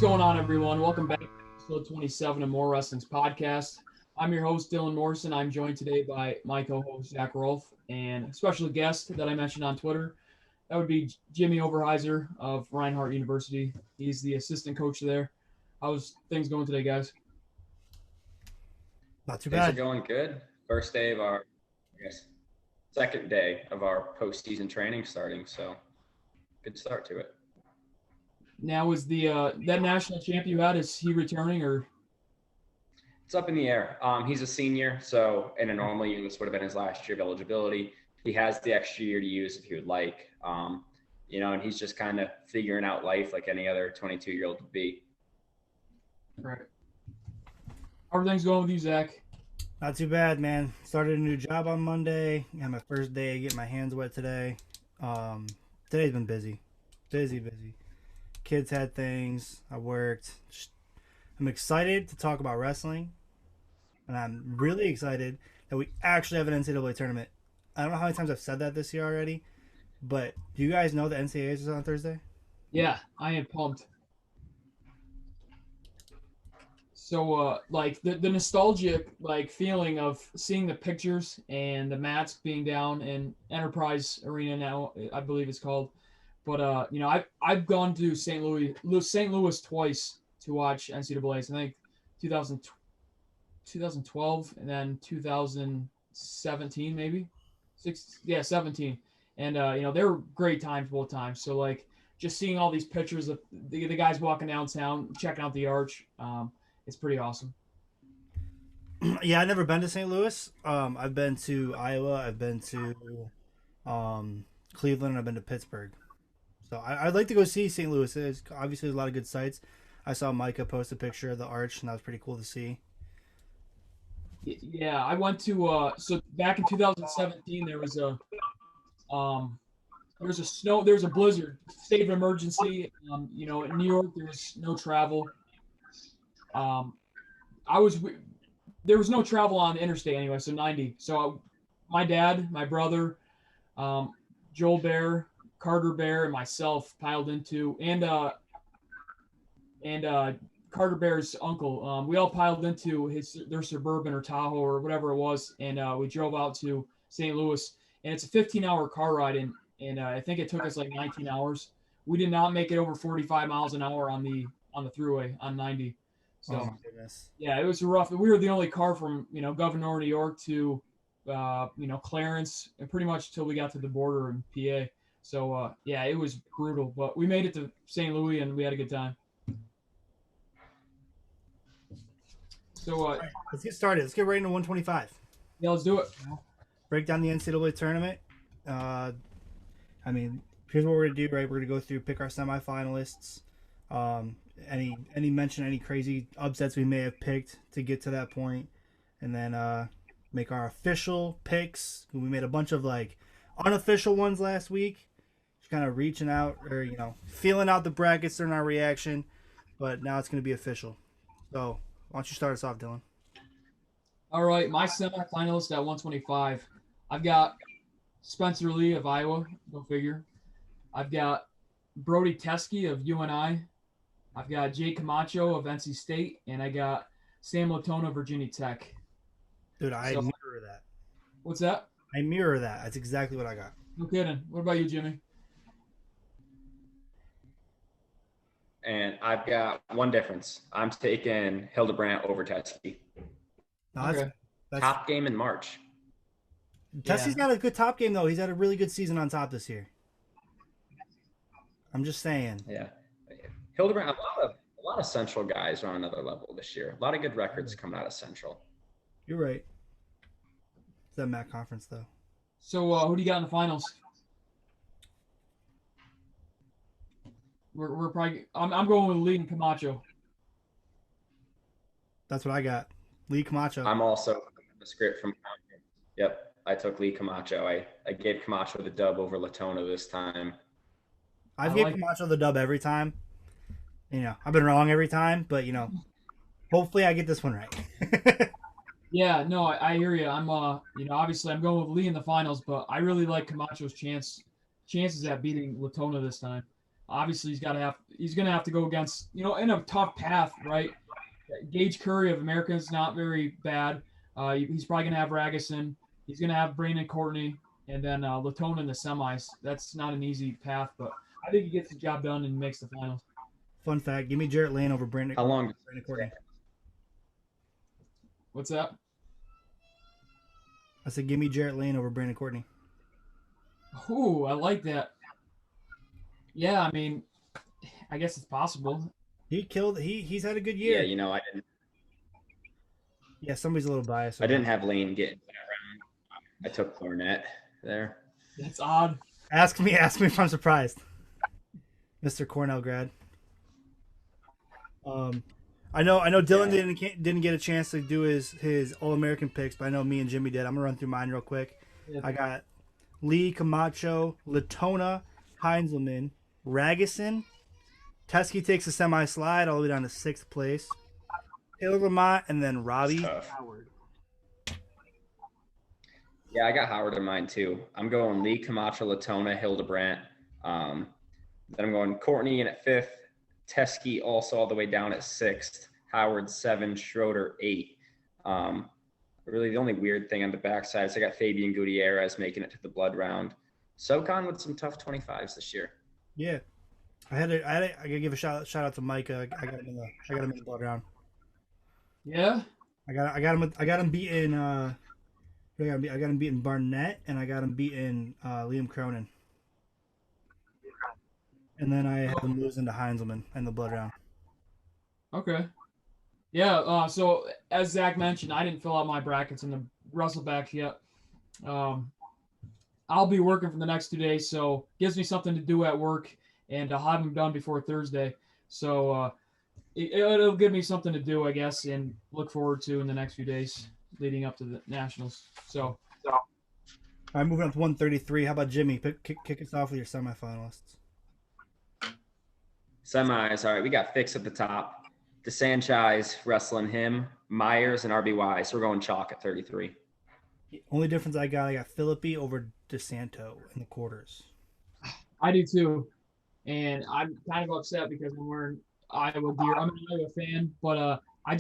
going on, everyone? Welcome back to episode 27 of More Wrestling's podcast. I'm your host, Dylan Morrison. I'm joined today by my co-host, Zakk Rolfe, and a special guest that I mentioned on Twitter. That would be Jimmy Overhiser of Reinhardt University. He's the assistant coach there. How's things going today, guys? Not too Things bad. are going good. First day of our, second day of our postseason training starting. So good start to it. Now, is the that national champ you had, is he returning or? It's up in the air. He's a senior, so in a normal year, this would have been his last year of eligibility. He has the extra year to use if he would like. And he's just kind of figuring out life like any other 22-year-old would be. Right. How are things going with you, Zakk? Not too bad, man. Started a new job on Monday. Had my first day getting my hands wet today. Today's been busy. Busy. Kids had things. I worked. I'm excited to talk about wrestling. And I'm really excited that we actually have an NCAA tournament. I don't know how many times I've said that this year already, but do you guys know the NCAA is on Thursday? Yeah, I am pumped. So, the nostalgic, feeling of seeing the pictures and the mats being down in Enterprise Arena now, I believe it's called. But, I've gone to St. Louis twice to watch NCAAs. I think 2012 and then 2017 maybe. 17. And, they were great times both times. So, just seeing all these pictures of the guys walking downtown, checking out the arch, it's pretty awesome. Yeah, I've never been to St. Louis. I've been to Iowa. I've been to Cleveland. And I've been to Pittsburgh. So I'd like to go see St. Louis. There's obviously a lot of good sites. I saw Micah post a picture of the arch, and that was pretty cool to see. Yeah, I went to so back in 2017 there was a blizzard, state of emergency. In New York there was no travel. There was no travel on the interstate anyway, so 90. So my dad, my brother, Joel Bear, Carter Bear, and myself piled into, and Carter Bear's uncle. We all piled into their Suburban or Tahoe or whatever it was, and we drove out to St. Louis. And it's a 15-hour car ride, and I think it took us like 19 hours. We did not make it over 45 miles an hour on the thruway on 90. So, oh my goodness. Yeah, it was rough. We were the only car from Gouverneur, New York to Clarence, and pretty much till we got to the border in PA. So it was brutal, but we made it to St. Louis and we had a good time. So right, let's get started. Let's get right into 125. Yeah, let's do it. Break down the NCAA tournament. Here's what we're gonna do. Right, we're gonna go through, pick our semifinalists. Any crazy upsets we may have picked to get to that point, and then make our official picks. We made a bunch of unofficial ones last week, just kind of reaching out or feeling out the brackets during our reaction, but now it's going to be official. So why don't you start us off, Dylan? All right, my semifinalist at 125. I've got Spencer Lee of Iowa, go figure. I've got Brody Teske of UNI. I've got Jay Camacho of NC State, and I got Sam Latona of Virginia Tech. Dude, I mirror that. What's that? I mirror that. That's exactly what I got. No kidding. What about you, Jimmy? And I've got one difference. I'm taking Hildebrandt over Teske. No, that's top game in March. Teske's got a good top game, though. He's had a really good season on top this year. I'm just saying. Yeah. Hildebrandt, a lot of Central guys are on another level this year. A lot of good records coming out of Central. You're right. It's that MAC conference, though. So who do you got in the finals? We're probably. I'm going with Lee and Camacho. That's what I got. Lee Camacho. I'm also the script from. Yep, I took Lee Camacho. I gave Camacho the dub over Latona this time. I've gave Camacho the dub every time. I've been wrong every time, but hopefully I get this one right. Yeah, no, I hear you. I'm obviously I'm going with Lee in the finals, but I really like Camacho's chances at beating Latona this time. Obviously, he's going to have to go against, in a tough path, right? Gage Curry of America is not very bad. He's probably going to have Ragusin. He's going to have Brandon Courtney, and then Latona in the semis. That's not an easy path, but I think he gets the job done and makes the finals. Fun fact: give me Jarrett Lane over Brandon. How long? Brandon Courtney. What's that? I said, give me Jarrett Lane over Brandon Courtney. Ooh, I like that. Yeah, I mean, I guess it's possible. He's had a good year. Yeah, I didn't. Yeah, somebody's a little biased. I didn't have Lane get that round. I took Cornette there. That's odd. Ask me if I'm surprised. Mr. Cornell grad. I know Dylan didn't get a chance to do his All-American picks, but I know me and Jimmy did. I'm gonna run through mine real quick. Yeah. I got Lee, Camacho, Latona, Heinzelman, Ragusin. Teskey takes a semi-slide all the way down to 6th place. Taylor Lamont, and then Robbie Howard. Yeah, I got Howard in mine too. I'm going Lee, Camacho, Latona, Hildebrandt. Then I'm going Courtney in at 5th. Teskey also all the way down at 6th. Howard 7, Schroeder 8. Really the only weird thing on the backside is I got Fabian Gutierrez making it to the blood round. SoCon with some tough 25s this year. Yeah. I gotta give a shout out to Mike. I got him in the blood round. Yeah. I got him beating I got him beating Barnett, and I got him beating Liam Cronin. And then I had him losing to Heinzelman in the blood round. Okay. Yeah, so as Zakk mentioned, I didn't fill out my brackets in the Wrestlebacks yet. I'll be working for the next 2 days, so gives me something to do at work, and I'll have them done before Thursday. So it'll give me something to do, I guess, and look forward to in the next few days leading up to the Nationals. So. All right, moving up to 133. How about Jimmy? Kick us off with your semifinalists. Semis, all right. We got Fix at the top. DeSanchis wrestling him. Myers and RBY. So we're going chalk at 33. The only difference I got Philippi over DeSanto in the quarters. I do too. And I'm kind of upset because I'm wearing Iowa gear. I'm an Iowa fan, but I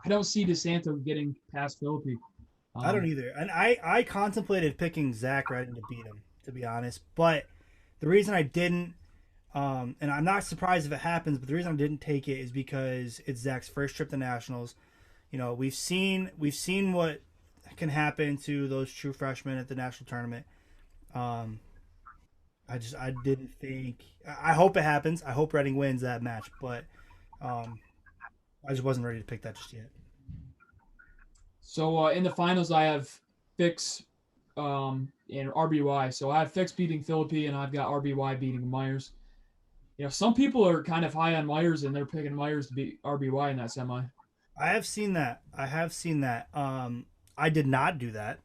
don't see DeSanto getting past Philippi. I don't either. And I contemplated picking Zakk Redding to beat him, to be honest. But the reason I didn't, and I'm not surprised if it happens, but the reason I didn't take it is because it's Zack's first trip to Nationals. We've seen what can happen to those true freshmen at the national tournament. I didn't think. I hope it happens. I hope Redding wins that match, but I just wasn't ready to pick that just yet. So in the finals, I have Fix and RBY. So I have Fix beating Philippi, and I've got RBY beating Myers. Some people are kind of high on Myers, and they're picking Myers to beat RBY in that semi. I have seen that. I did not do that.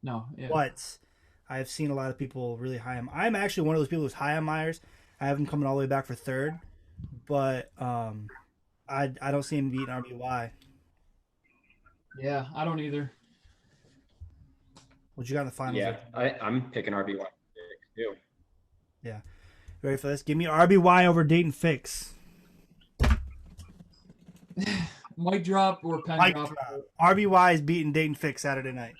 No. Yeah. But I have seen a lot of people really high on. I'm actually one of those people who's high on Myers. I have him coming all the way back for 3rd, but I don't see him beating RBY. Yeah, I don't either. What you got in the finals? Yeah, I'm picking RBY too. Yeah. Ready for this? Give me RBY over Dayton Fix. Mic drop or pen drop? RBY is beating Dayton Fix Saturday night.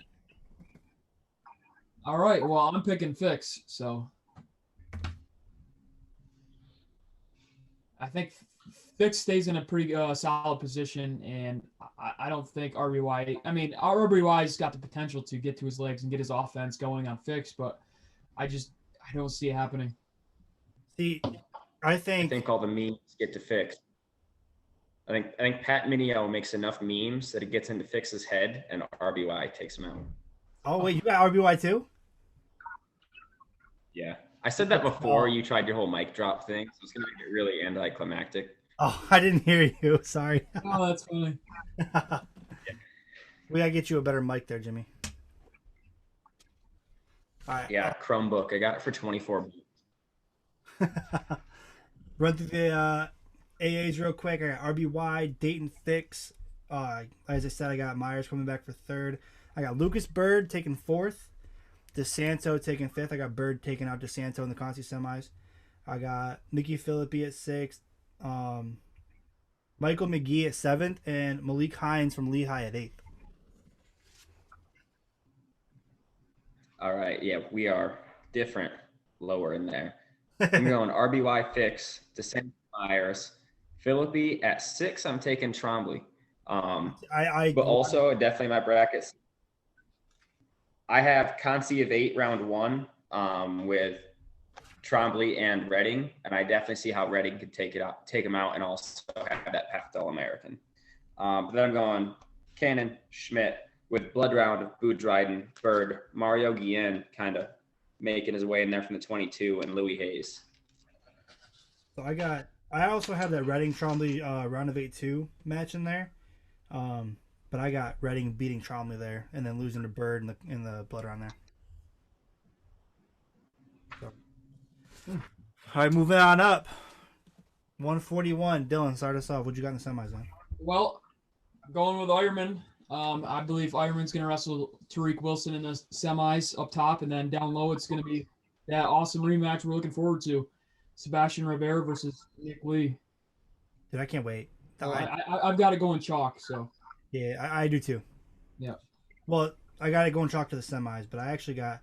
All right. Well, I'm picking Fix, so I think Fix stays in a pretty solid position, and I don't think RBY. I mean, RBY's got the potential to get to his legs and get his offense going on Fix, but I don't see it happening. See, I think all the memes get to Fix. I think Pat Minio makes enough memes that it gets into Fix's head, and RBY takes him out. Oh wait, you got RBY too? Yeah, I said that before you tried your whole mic drop thing, so it's gonna make it really anticlimactic. Oh, I didn't hear you. Sorry. Oh, that's funny. Yeah. We gotta get you a better mic there, Jimmy. All right. Yeah, Chromebook. I got it for $24. Run through the AAs real quick. I got RBY, Dayton Fix. As I said, I got Myers coming back for 3rd. I got Lucas Byrd taking 4th. DeSanto taking 5th. I got Byrd taking out DeSanto in the Conti semis. I got Mickey Philippi at 6th, Michael McGee at 7th, and Malik Hines from Lehigh at 8th. All right. Yeah, we are different lower in there. I'm going RBY Fix, Descent Myers, Philippi at 6. I'm taking Trombley. But also definitely my brackets. I have Concy of 8 round 1 with Trombley and Redding, and I definitely see how Redding could take him out, and also have that path to All-American. But then I'm going Cannon, Schmidt with Blood Round, Boud Dryden, Byrd, Mario Guillen kind of making his way in there from the 22, and Louis Hayes. So I also have that Redding Trombley round of 8-2 match in there. But I got Redding beating Trombley there, and then losing to Byrd in the Blood Round there. So. All right, moving on up. 141. Dylan, start us off. What you got in the semis, man? Well, going with Ironman. I believe Ironman's going to wrestle Tariq Wilson in the semis up top, and then down low it's going to be that awesome rematch we're looking forward to. Sebastian Rivera versus Nick Lee. Dude, I can't wait. I've got to go in chalk, so. Yeah, I do too. Yeah. Well, I got to go in chalk to the semis, but I actually got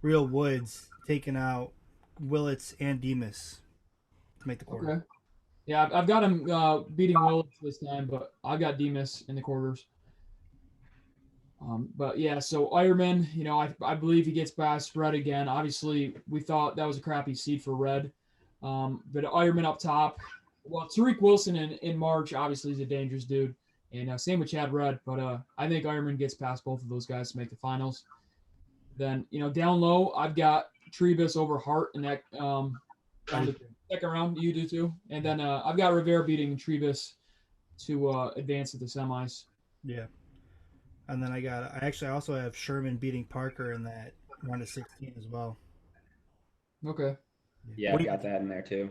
Real Woods taking out Willits and Demas to make the quarter. Okay. Yeah, I've got him beating Willits this time, but I've got Demas in the quarters. But yeah, so Ironman, I believe he gets past Red again. Obviously, we thought that was a crappy seed for Red. But Ironman up top. Well, Tariq Wilson in March obviously is a dangerous dude, and same with Chad Red. But I think Ironman gets past both of those guys to make the finals. Then down low, I've got Trebus over Hart in that second round. You do too, and then I've got Rivera beating Trebus to advance to the semis. Yeah, and then I also have Sherman beating Parker in that round of 16 as well. Okay. Yeah, I've got that in there too.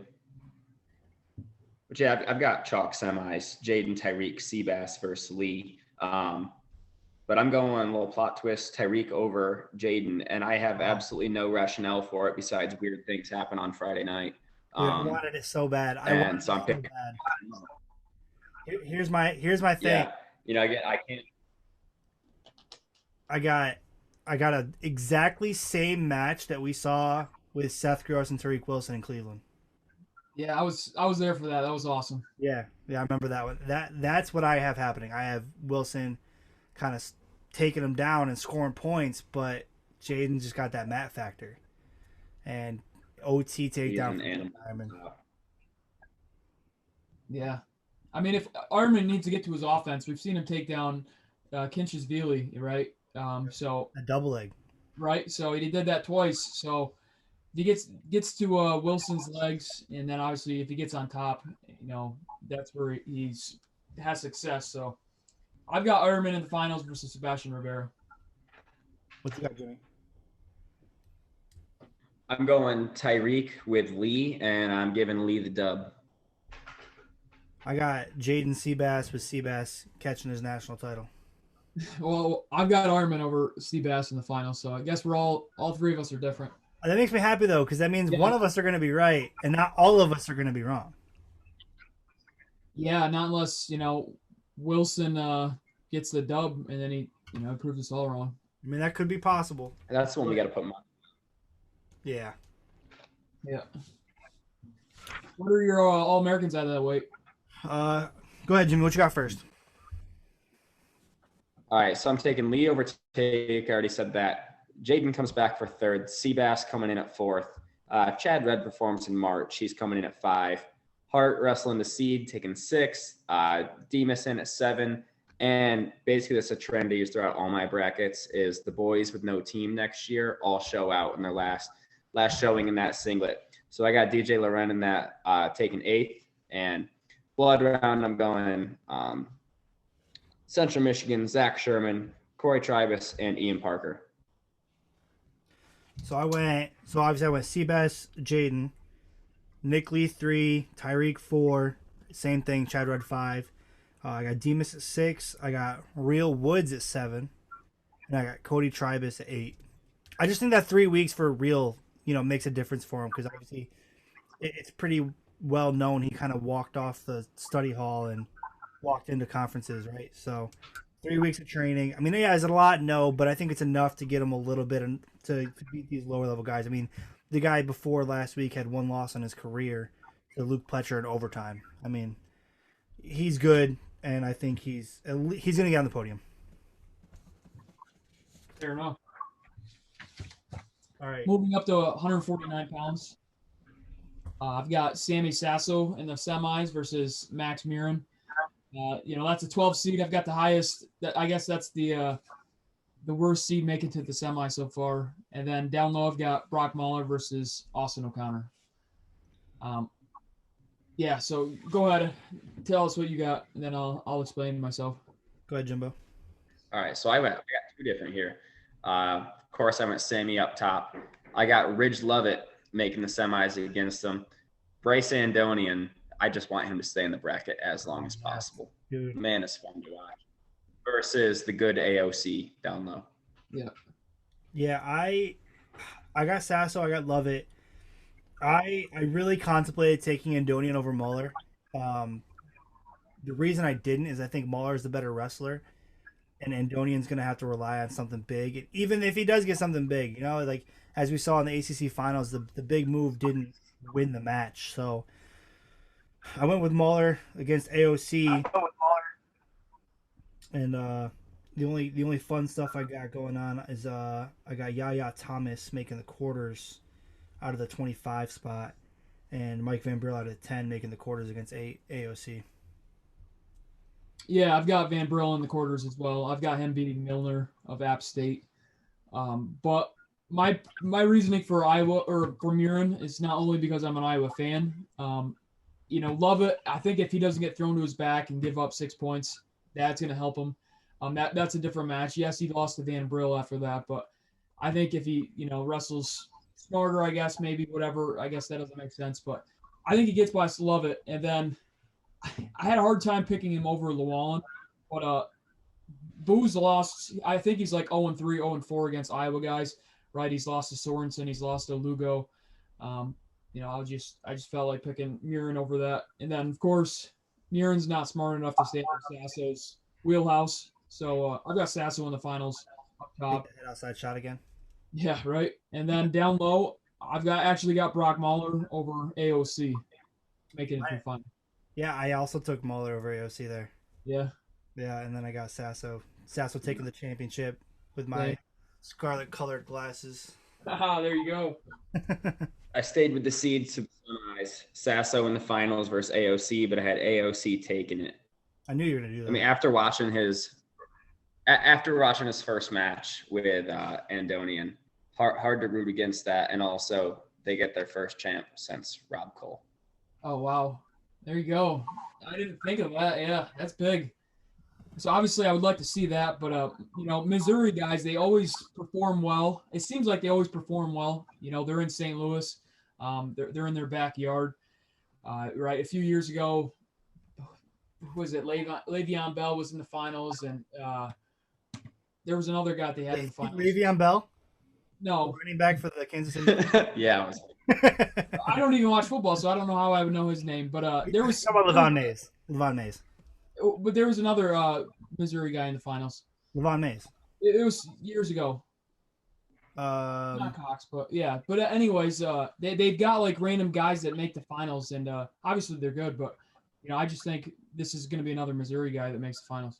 But yeah, I've got chalk semis, Jaden, Tyreek, Seabass versus Lee. But I'm going a little plot twist, Tyreek over Jaden, and I have absolutely no rationale for it besides weird things happen on Friday night. I wanted it so bad. I'm picking. Here's my thing. Yeah, I can't. I got a exactly same match that we saw with Seth Gross and Tariq Wilson in Cleveland. Yeah, I was there for that. That was awesome. Yeah, I remember that one. That's what I have happening. I have Wilson kind of taking him down and scoring points, but Jaden just got that mat factor. And OT takedown from Ironman. Yeah. I mean, if Ironman needs to get to his offense, we've seen him take down Kinchis-Vili, right? So a double leg. Right? So he did that twice. So he gets to Wilson's legs, and then obviously if he gets on top, that's where has success. So I've got Ironman in the finals versus Sebastian Rivera. What you got, Jimmy? I'm going Tyreek with Lee, and I'm giving Lee the dub. I got Jaden Seabass with Seabass catching his national title. Well, I've got Ironman over Seabass in the finals, so I guess all three of us are different. That makes me happy, though, because that means one of us are going to be right, and not all of us are going to be wrong. Yeah, not unless, Wilson gets the dub, and then he, proves us all wrong. I mean, that could be possible. That's the one we got to put him on. Yeah. Yeah. What are your All-Americans out of that weight? Go ahead, Jimmy. What you got first? All right, so I'm taking Lee over Take. I already said that. Jaden comes back for third. Seabass coming in at fourth. Chad Red performs in March. He's coming in at 5. Hart wrestling the seed, taking 6. Demas in at 7. And basically that's a trend I use throughout all my brackets is the boys with no team next year all show out in their last showing in that singlet. So I got DJ Loren in that taking 8th. And Blood Round, I'm going Central Michigan, Zakk Sherman, Corey Tribus, and Ian Parker. So obviously I went Seabass, Jaden, Nick Lee 3, Tyreek 4, same thing, Chad Red 5. I got Demas at 6. I got Real Woods at 7. And I got Cody Tribus at 8. I just think that 3 weeks for Real, makes a difference for him because obviously it's pretty well known he kind of walked off the study hall and walked into conferences, right? So 3 weeks of training. I mean, yeah, is it a lot? No, but I think it's enough to get him a little bit to beat these lower level guys. I mean, the guy before last week had one loss in his career to Luke Pletcher in overtime. I mean, he's good, and I think he's going to get on the podium. Fair enough. All right. Moving up to 149 pounds. I've got Sammy Sasso in the semis versus Max Murin. That's a 12 seed. I've got the highest. I guess that's the worst seed making to the semi so far. And then down low, I've got Brock Mahler versus Austin O'Connor. So go ahead, tell us what you got, and then I'll explain myself. Go ahead, Jimbo. All right, so I got two different here. Of course, I went Sammy up top. I got Ridge Lovett making the semis against him. Bryce Andonian, I just want him to stay in the bracket as long as possible. Dude. Man, it's fun to watch. Versus the good AOC down low. Yeah. Yeah, I got Sasso. I got Lovett. I really contemplated taking Andonian over Muller. The reason I didn't is I think Muller is the better wrestler, and Andonian's going to have to rely on something big. Even if he does get something big, like as we saw in the ACC finals, the big move didn't win the match. So I went with Muller against AOC. And the only fun stuff I got going on is I got Yaya Thomas making the quarters out of the 25 spot, and Mike VanBrill out of 10 making the quarters against AOC. Yeah, I've got VanBrill in the quarters as well. I've got him beating Milner of App State. But my reasoning for Iowa or for Murin is not only because I'm an Iowa fan. Lovett, I think if he doesn't get thrown to his back and give up 6 points, that's going to help him. That's a different match. Yes, he lost to VanBrill after that, but I think if he, wrestles smarter, I guess, maybe whatever, I guess that doesn't make sense, but I think he gets by Lovett. And then I had a hard time picking him over Llewellyn, but Boo's lost. I think he's like 0-3, 0-4 against Iowa guys, right? He's lost to Sorensen. He's lost to Lugo. I just felt like picking Murin over that. And then, of course, Murin's not smart enough to stay in Sasso's wheelhouse. So I've got Sasso in the finals up top. Head outside shot again. Yeah, right. And then down low, I've actually got Brock Mahler over AOC, making it to the final. Yeah, I also took Muller over AOC there. Yeah. Yeah, and then I got Sasso. Sasso taking the championship with my scarlet colored glasses. There you go. I stayed with the seeds to summarize Sasso in the finals versus AOC, but I had AOC taking it. I knew you were gonna do that. I mean, after watching his first match with Andonian, hard to root against that, and also they get their first champ since Rob Cole. Oh wow, there you go. I didn't think of that. Yeah, that's big. So obviously, I would like to see that, but Missouri guys, they always perform well. It seems like they always perform well. They're in St. Louis. They're in their backyard. Right. A few years ago, who was it? Le'Veon Bell was in the finals, and there was another guy they had in the finals. Le'Veon Bell? No. Running back for the Kansas City. Yeah. I don't even watch football, so I don't know how I would know his name. But there was. How about Levon Mays? Levon Mays. But there was another Missouri guy in the finals. Levon Mays. It was years ago. Not Cox, but yeah. But anyways, they've got like random guys that make the finals, and obviously they're good. But I just think this is going to be another Missouri guy that makes the finals.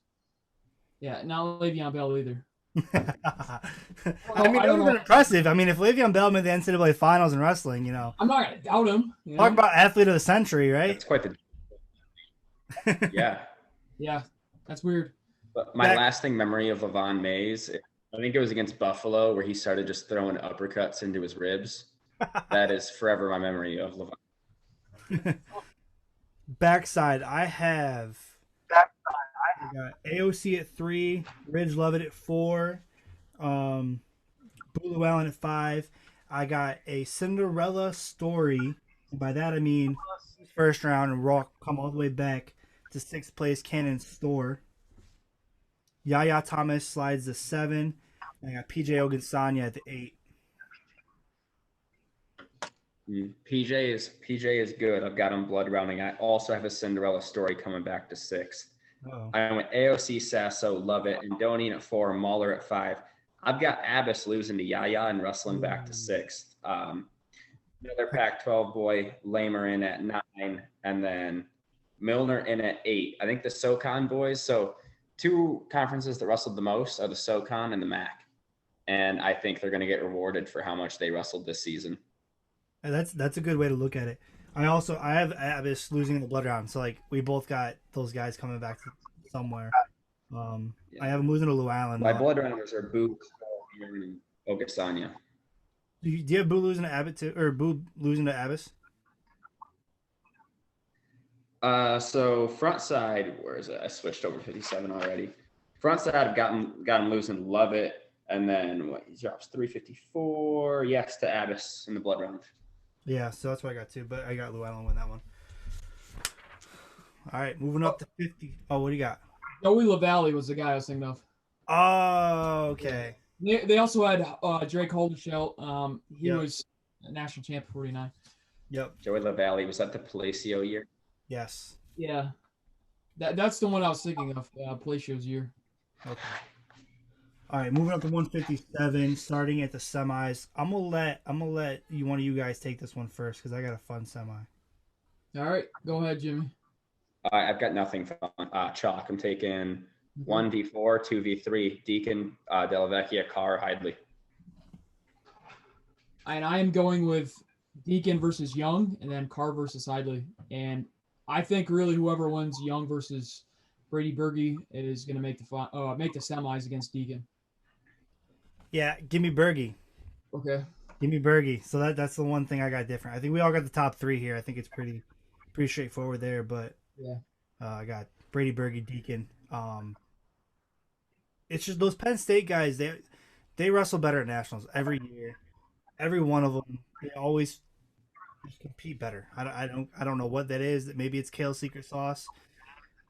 Yeah, not Le'Veon Bell either. I mean, that would have been impressive. I mean, if Le'Veon Bell made the NCAA finals in wrestling, I'm not going to doubt him. Talk about athlete of the century, right? It's quite the. Yeah. Yeah, that's weird. But my lasting memory of Levon Mays, I think it was against Buffalo, where he started just throwing uppercuts into his ribs. That is forever my memory of Levon. Backside, I got AOC at 3, Ridge Lovett at 4, Boo Llewellyn at 5. I got a Cinderella story. And by that I mean first round and Rock come all the way back to 6th place Cannon Store. Yaya Thomas slides to 7. I got PJ Ogunsanya at the 8. PJ is good. I've got him blood rounding. I also have a Cinderella story coming back to 6th. Uh-oh. I went AOC, Sasso, Lovett, and Donien at 4, Mahler at 5. I've got Abbas losing to Yaya and wrestling back to 6th. Another Pac-12 boy, Lamer in at 9, and then Milner in at 8. I think the SoCon boys, so 2 conferences that wrestled the most are the SoCon and the MAC. And I think they're going to get rewarded for how much they wrestled this season. And that's a good way to look at it. I have Abbas losing in the blood round, so like we both got those guys coming back somewhere. I have him losing to Llewellyn. My blood rounders are Boo, and Ogasanya. Do you have Boo losing to Abbott too, or Boo losing to Abbas? So front side, where is it? I switched over 57 already. Front side, I've got him losing Lovett, and then he drops 354. Yes, to Abbas in the blood round. Yeah, so that's what I got too, but I got Llewellyn win that one. All right, moving up to 50. Oh, what do you got? Joey LaValle was the guy I was thinking of. Oh, okay. They also had Drake Holdeshell. He was a national champ for 49. Yep. Joey LaValle, was that the Palacio year? Yes. Yeah. That's the one I was thinking of, Palacio's year. Okay. All right, moving up to 157, starting at the semis. I'm gonna let one of you guys take this one first because I got a fun semi. All right, go ahead, Jimmy. I've got nothing fun. Chalk. I'm taking 1v4, 2v3. Deacon, Della Vecchia, Carr, HIdlay. And I am going with Deacon versus Young, and then Carr versus HIdlay. And I think really whoever wins Young versus Brady Berge is going to make the semis against Deacon. Yeah, give me Berge. Okay. Give me Berge. So that's the one thing I got different. I think we all got the top 3 here. I think it's pretty straightforward there. But yeah, I got Brady Berge, Deacon. It's just those Penn State guys. They wrestle better at nationals every year. Every one of them. They always just compete better. I don't know what that is. Maybe it's Kale secret sauce.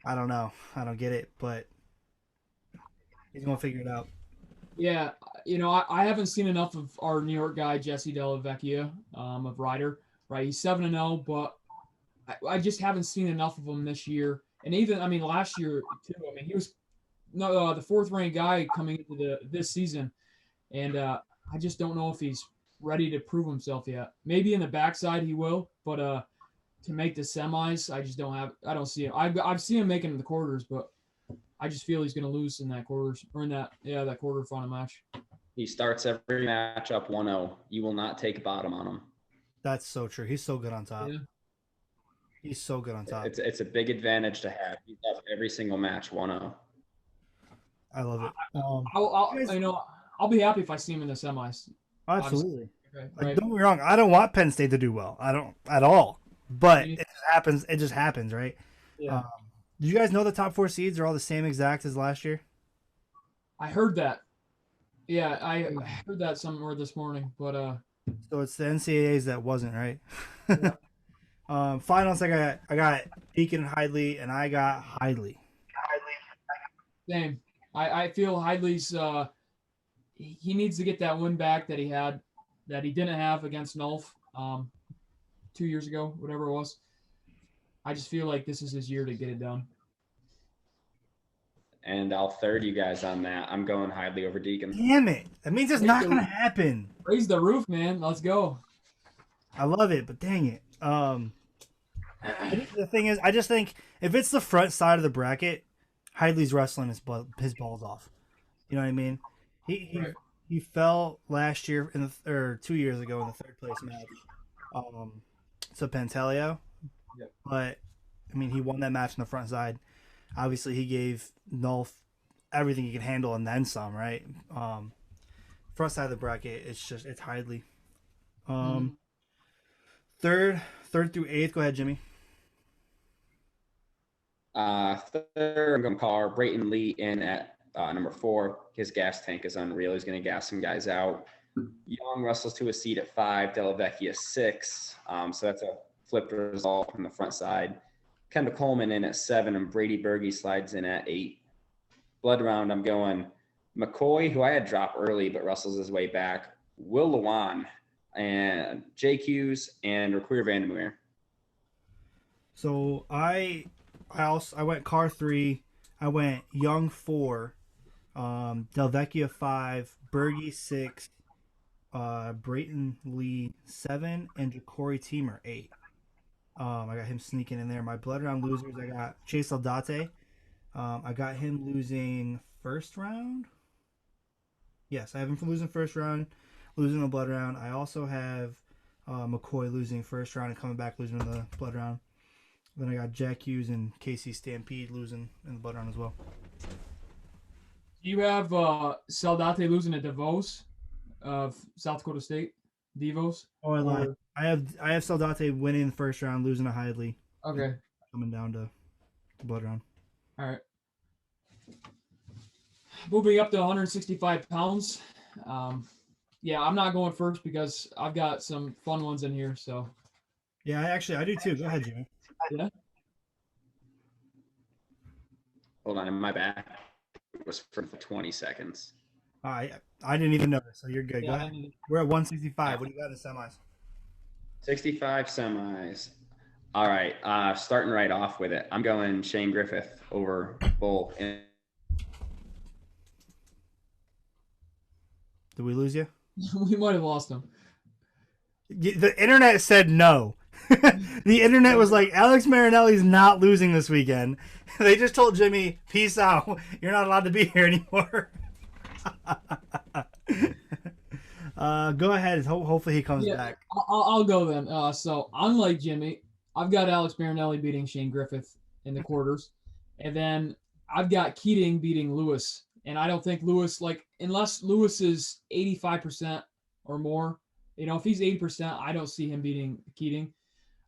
I don't know. I don't get it, but he's gonna figure it out. Yeah, I haven't seen enough of our New York guy Jesse Della Vecchia of Ryder. Right, he's 7-0, but I just haven't seen enough of him this year. And even last year too. He was the 4th ranked guy coming into this season, and I just don't know if he's ready to prove himself yet. Maybe in the backside he will, but to make the semis, I don't see him. I've seen him making the quarters, but I just feel he's going to lose in that quarters or in that quarterfinal match. He starts every match up 1-0. You will not take bottom on him. That's so true. He's so good on top. Yeah. He's so good on top. It's a big advantage to have. He's up every single match 1-0. I love it. I'll be happy if I see him in the semis. Absolutely. Okay, like, right. don't get me wrong. I don't want Penn State to do well. I don't at all. But it just happens. It just happens, right? Yeah. Did you guys know the top 4 seeds are all the same exact as last year? I heard that. Yeah, I heard that somewhere this morning. But so it's the NCAAs that wasn't, right? Yeah. Finals, I got Deacon and HIdlay, and I got HIdlay. Same. I feel HIdlay's he needs to get that win back that he didn't have against Nulf 2 years ago, whatever it was. I just feel like this is his year to get it done. And I'll third you guys on that. I'm going HIdlay over Deacon. Damn it. That means it's not going to happen. Raise the roof, man. Let's go. I love it, but dang it. The thing is, I just think if it's the front side of the bracket, HIdlay's wrestling his balls off. You know what I mean? He fell last year or 2 years ago in the 3rd place match. To Pantaleo. Yep. But he won that match on the front side. Obviously, he gave Nulf everything he could handle and then some, right? Front side of the bracket, it's HIdlay. Third through 8th. Go ahead, Jimmy. Third, I'm going to call Brayton Lee in at number 4. His gas tank is unreal. He's going to gas some guys out. Young wrestles to a seat at 5. Della Vecchia 6. So that's a flipped result from the front side. Kendal Coleman in at 7, and Brady Berge slides in at 8. Blood round, I'm going McCoy, who I had dropped early but wrestles his way back. Will Lewan, and Jake Hughes, and Requeer Vandermeer. So I went car 3. I went Young 4, Delvecchia 5, Berge 6, Brayton Lee 7, and Ja'Cory Teamer 8. I got him sneaking in there. My blood round losers, I got Chase Aldate. I got him losing first round. Yes, I have him losing first round, losing the blood round. I also have McCoy losing first round and coming back losing in the blood round. Then I got Jack Hughes and Casey Stampede losing in the blood round as well. Do you have Saldate losing at DeVos of South Dakota State? DeVos? Oh, I lied. I have Saldate winning the first round, losing to HIdlay. Okay. Coming down to the blood round. All right. Moving up to 165 pounds. Yeah, I'm not going first because I've got some fun ones in here. So. Yeah, I do too. Go ahead, Jimmy. Yeah. Hold on, in my back it was for 20 seconds. I didn't even notice, so you're good. Yeah, go ahead. We're at 165. What do you got in the semis? 65 semis. All right, starting right off with it. I'm going Shane Griffith over Bolen. Did we lose you? We might have lost him. The internet said no. The internet was like, Alex Marinelli's not losing this weekend. They just told Jimmy, peace out. You're not allowed to be here anymore. Go ahead. Hopefully he comes back. I'll go then. So unlike Jimmy, I've got Alex Marinelli beating Shane Griffith in the quarters. And then I've got Keating beating Lewis. And I don't think Lewis, unless Lewis is 85% or more, if he's 80%, I don't see him beating Keating.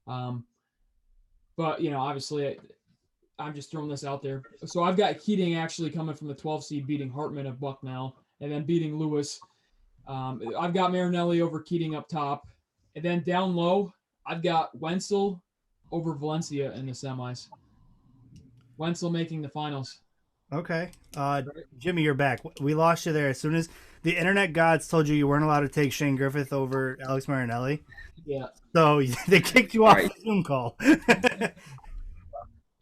But, obviously, I'm just throwing this out there. So I've got Keating actually coming from the 12 seed beating Hartman of Bucknell and then beating Lewis. I've got Marinelli over Keating up top. And then down low, I've got Wentzel over Valencia in the semis. Wentzel making the finals. Okay. Jimmy, you're back. We lost you there. As soon as the internet gods told you weren't allowed to take Shane Griffith over Alex Marinelli. Yeah. So they kicked you off the Zoom call.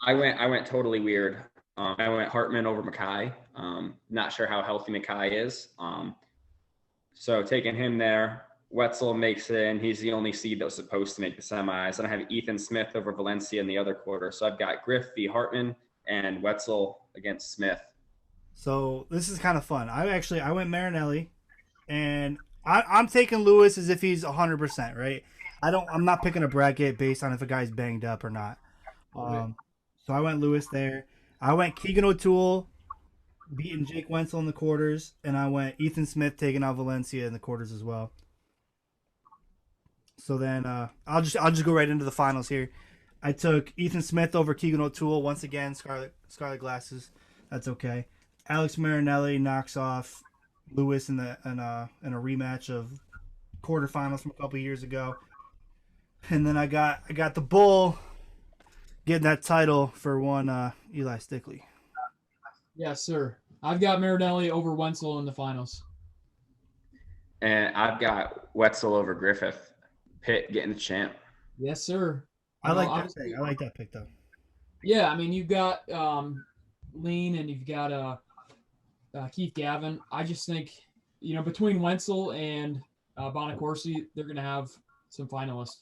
I went totally weird. I went Hartman over Mekhi. Not sure how healthy Mekhi is. So taking him there, Wentzel makes it in. He's the only seed that was supposed to make the semis. And I have Ethan Smith over Valencia in the other quarter. So I've got Griff v. Hartman and Wentzel against Smith. So this is kind of fun. I went Marinelli, and I'm taking Lewis as if he's 100%, right? I'm not picking a bracket based on if a guy's banged up or not. So I went Lewis there. I went Keegan O'Toole beating Jake Wentzel in the quarters, and I went Ethan Smith taking out Valencia in the quarters as well. So then I'll just go right into the finals here. I took Ethan Smith over Keegan O'Toole once again. Scarlet glasses. That's okay. Alex Marinelli knocks off Lewis in a rematch of quarterfinals from a couple years ago. And then I got the Bull getting that title for one Eli Stickley. Yes, sir. I've got Marinelli over Wentzel in the finals. And I've got Wetzel over Griffith. Pitt getting the champ. Yes, sir. I like that pick though. Yeah, I mean you've got Lean and you've got Keith Gavin. I just think between Wentzel and Bonacorsi, they're going to have some finalists.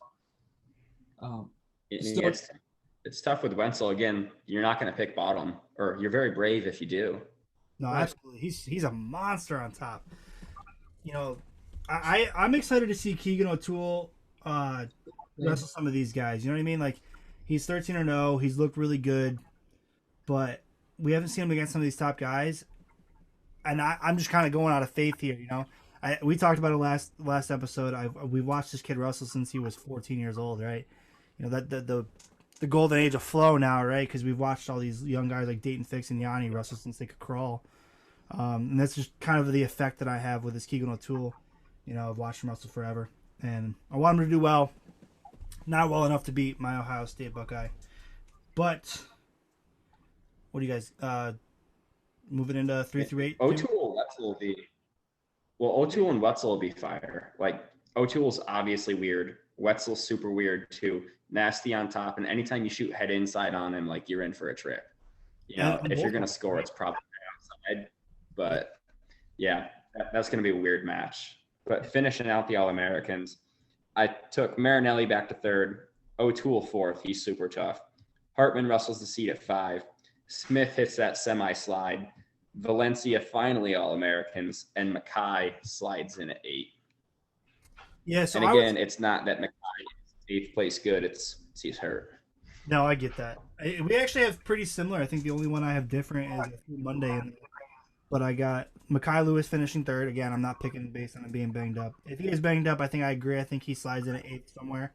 It's tough with Wentzel. Again, you're not going to pick bottom, or you're very brave if you do. No, absolutely. He's a monster on top. I'm excited to see Keegan O'Toole wrestle some of these guys. You know what I mean? Like, he's 13-0. He's looked really good, but we haven't seen him against some of these top guys. And I'm just kind of going out of faith here. We talked about it last episode. We watched this kid wrestle since he was 14 years old, right? That the golden age of flow now, right? Because we've watched all these young guys like Dayton Fix and Yanni wrestle since they could crawl. And that's just kind of the effect that I have with this Keegan O'Toole. I've watched him wrestle forever. And I want him to do well. Not well enough to beat my Ohio State Buckeye. But what do you guys moving into 3 through 8? O'Toole and Wetzel will be fire. Like, O'Toole's obviously weird. Wentzel's super weird too. Nasty on top. And anytime you shoot head inside on him, like you're in for a trip. You know, if you're going to score, it's probably outside. But yeah, that's going to be a weird match. But finishing out the All-Americans, I took Marinelli back to third, O'Toole fourth. He's super tough. Hartman wrestles the seat at 5. Smith hits that semi-slide. Valencia finally All-Americans, and Mekhi slides in at 8. Yeah, so and again, it's not that Mekhi is 8th place good. It's he's hurt. No, I get that. We actually have pretty similar. I think the only one I have different is Monday. But I got Mekhi Lewis finishing third. Again, I'm not picking based on him being banged up. If he is banged up, I think I agree. I think he slides in at 8th somewhere.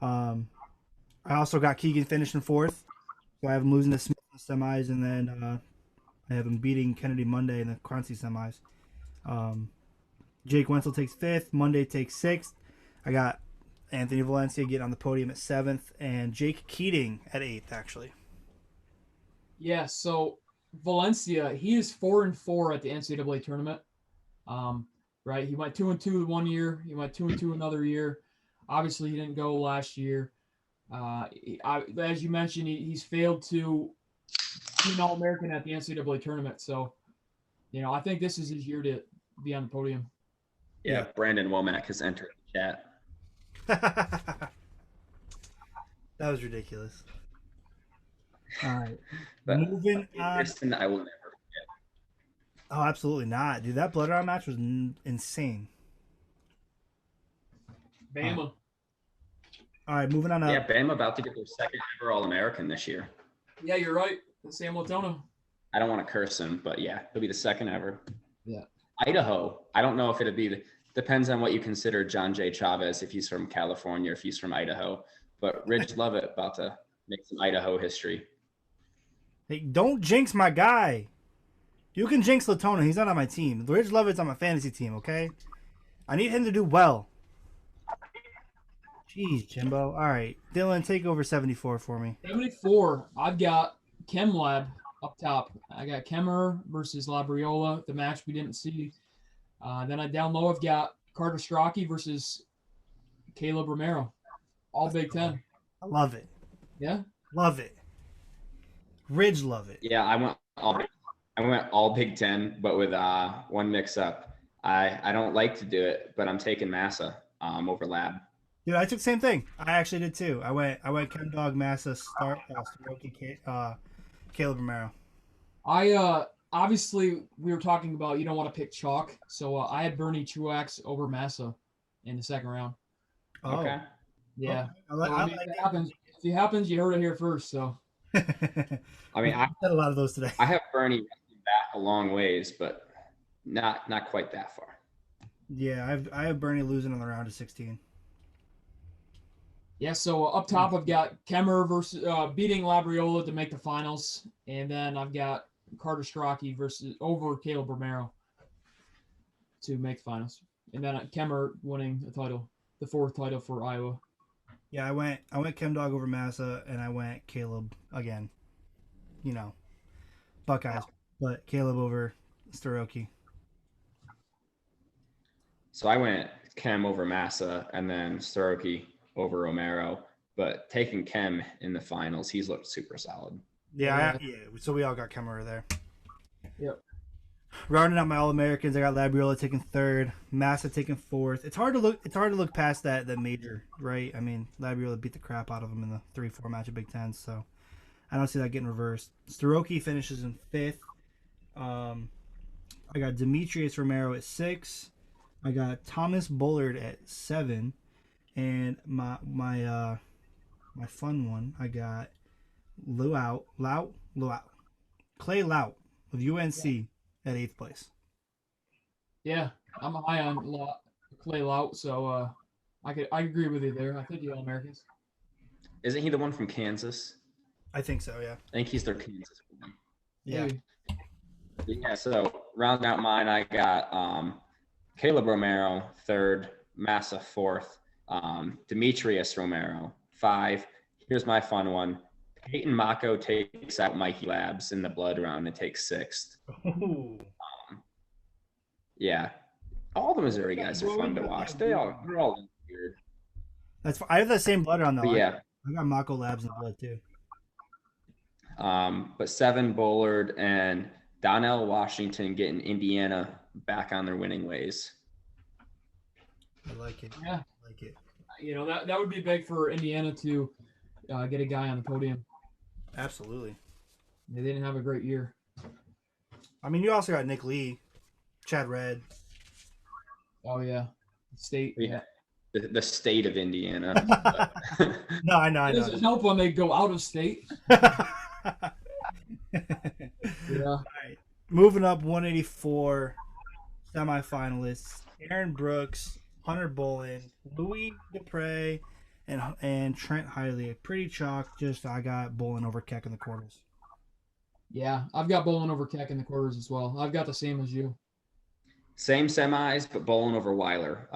I also got Keegan finishing 4th. So I have him losing to Smith in the semis, and then I have him beating Kennedy Monday in the Crunchy semis. Jake Wentzel takes 5th. Monday takes 6th. I got Anthony Valencia getting on the podium at 7th, and Jake Keating at 8th, actually. Yeah, so Valencia, he is 4-4 at the NCAA tournament. Right, he went 2-2 one year. He went 2-2 another year. Obviously, he didn't go last year. As you mentioned, he's failed to be an All-American at the NCAA tournament. So, I think this is his year to be on the podium. Yeah, Brandon Womack has entered the chat. That was ridiculous. All right. But moving on. I will never forget. Oh, absolutely not. Dude, that blood round match was insane. Bama. All right, moving on up. Yeah, Bama about to get their second ever All-American this year. Yeah, you're right. Sam Latona. I don't want to curse him, but yeah, he'll be the second ever. Yeah. Idaho. I don't know if it'd be depends on what you consider John J. Chavez, if he's from California, if he's from Idaho. But Ridge Lovett about to make some Idaho history. Hey, don't jinx my guy. You can jinx Latona. He's not on my team. Ridge Lovett's on my fantasy team, okay? I need him to do well. Jeez, Jimbo. All right. Dylan, take over 74 for me. 74. I've got ChemLab up top. I got Kemerer versus Labriola, the match we didn't see. Then down low, I've got Carter Strachey versus Kaleb Romero. All Big Ten. I love it. Yeah? Love it. Ridge love it. Yeah, I went all Big Ten, but with one mix-up. I don't like to do it, but I'm taking Massa over Lab. Dude, I took the same thing. I actually did too. I went Chem Dog Massa Kaleb Romero. Obviously we were talking about you don't want to pick chalk, so I had Bernie Truax over Massa in the second round. Oh. Okay. Yeah. Okay. If it happens, you heard it here first. So. I mean, I had a lot of those today. I have Bernie back a long ways, but not quite that far. Yeah, I have Bernie losing in the round of 16. Yeah, so up top I've got Kemerer versus beating Labriola to make the finals, and then I've got Carter Strachey over Kaleb Romero to make the finals, and then Kemerer winning the title, the 4th title for Iowa. Yeah, I went Chem Dog over Massa, and I went Kaleb again. Buckeyes, but Kaleb over Staroki. So I went Chem over Massa, and then Staroki over Romero, but taking Chem in the finals, he's looked super solid. Yeah. So we all got Kemerer there. Yep. Rounding out my All-Americans, I got Labriola taking 3rd, Massa taking 4th. It's hard to look past that major, right? I mean, Labriola beat the crap out of him in the 3-4 match of Big Ten, so I don't see that getting reversed. Staroki finishes in 5th. I got Demetrius Romero at 6. I got Thomas Bullard at 7. And my fun one, I got Clay Lout of UNC at 8th place. Yeah, I'm high on Clay Lout, so I agree with you there. I think the All-Americans. Isn't he the one from Kansas? I think so, yeah. I think he's their Kansas one. Yeah. Yeah, so rounding out mine, I got Kaleb Romero 3rd, Massa 4th, Demetrius Romero 5. Here's my fun one. Peyton Mako takes out Mikey Labs in the blood round and takes 6th. Ooh. Yeah. All the Missouri guys are fun to watch. They're all weird. I have the same blood on though. But yeah. I got Mako Labs in the blood too. But Seven Bullard and Donnell Washington getting Indiana back on their winning ways. I like it. Yeah. I like it. You know, that would be big for Indiana to get a guy on the podium. Absolutely. They didn't have a great year. I mean, you also got Nick Lee, Chad Red. Oh, yeah. State. Yeah. The state of Indiana. No, I know. It doesn't help when they go out of state. Yeah. All right. Moving up 184 semifinalists. Aaron Brooks, Hunter Bolen, Louis Dupre, and Trent HIdlay. Pretty chalk. Just I got Bolen over Keck in the quarters. Yeah, I've got Bolen over Keck in the quarters as well. I've got the same as you. Same semis, but Bolen over Weiler.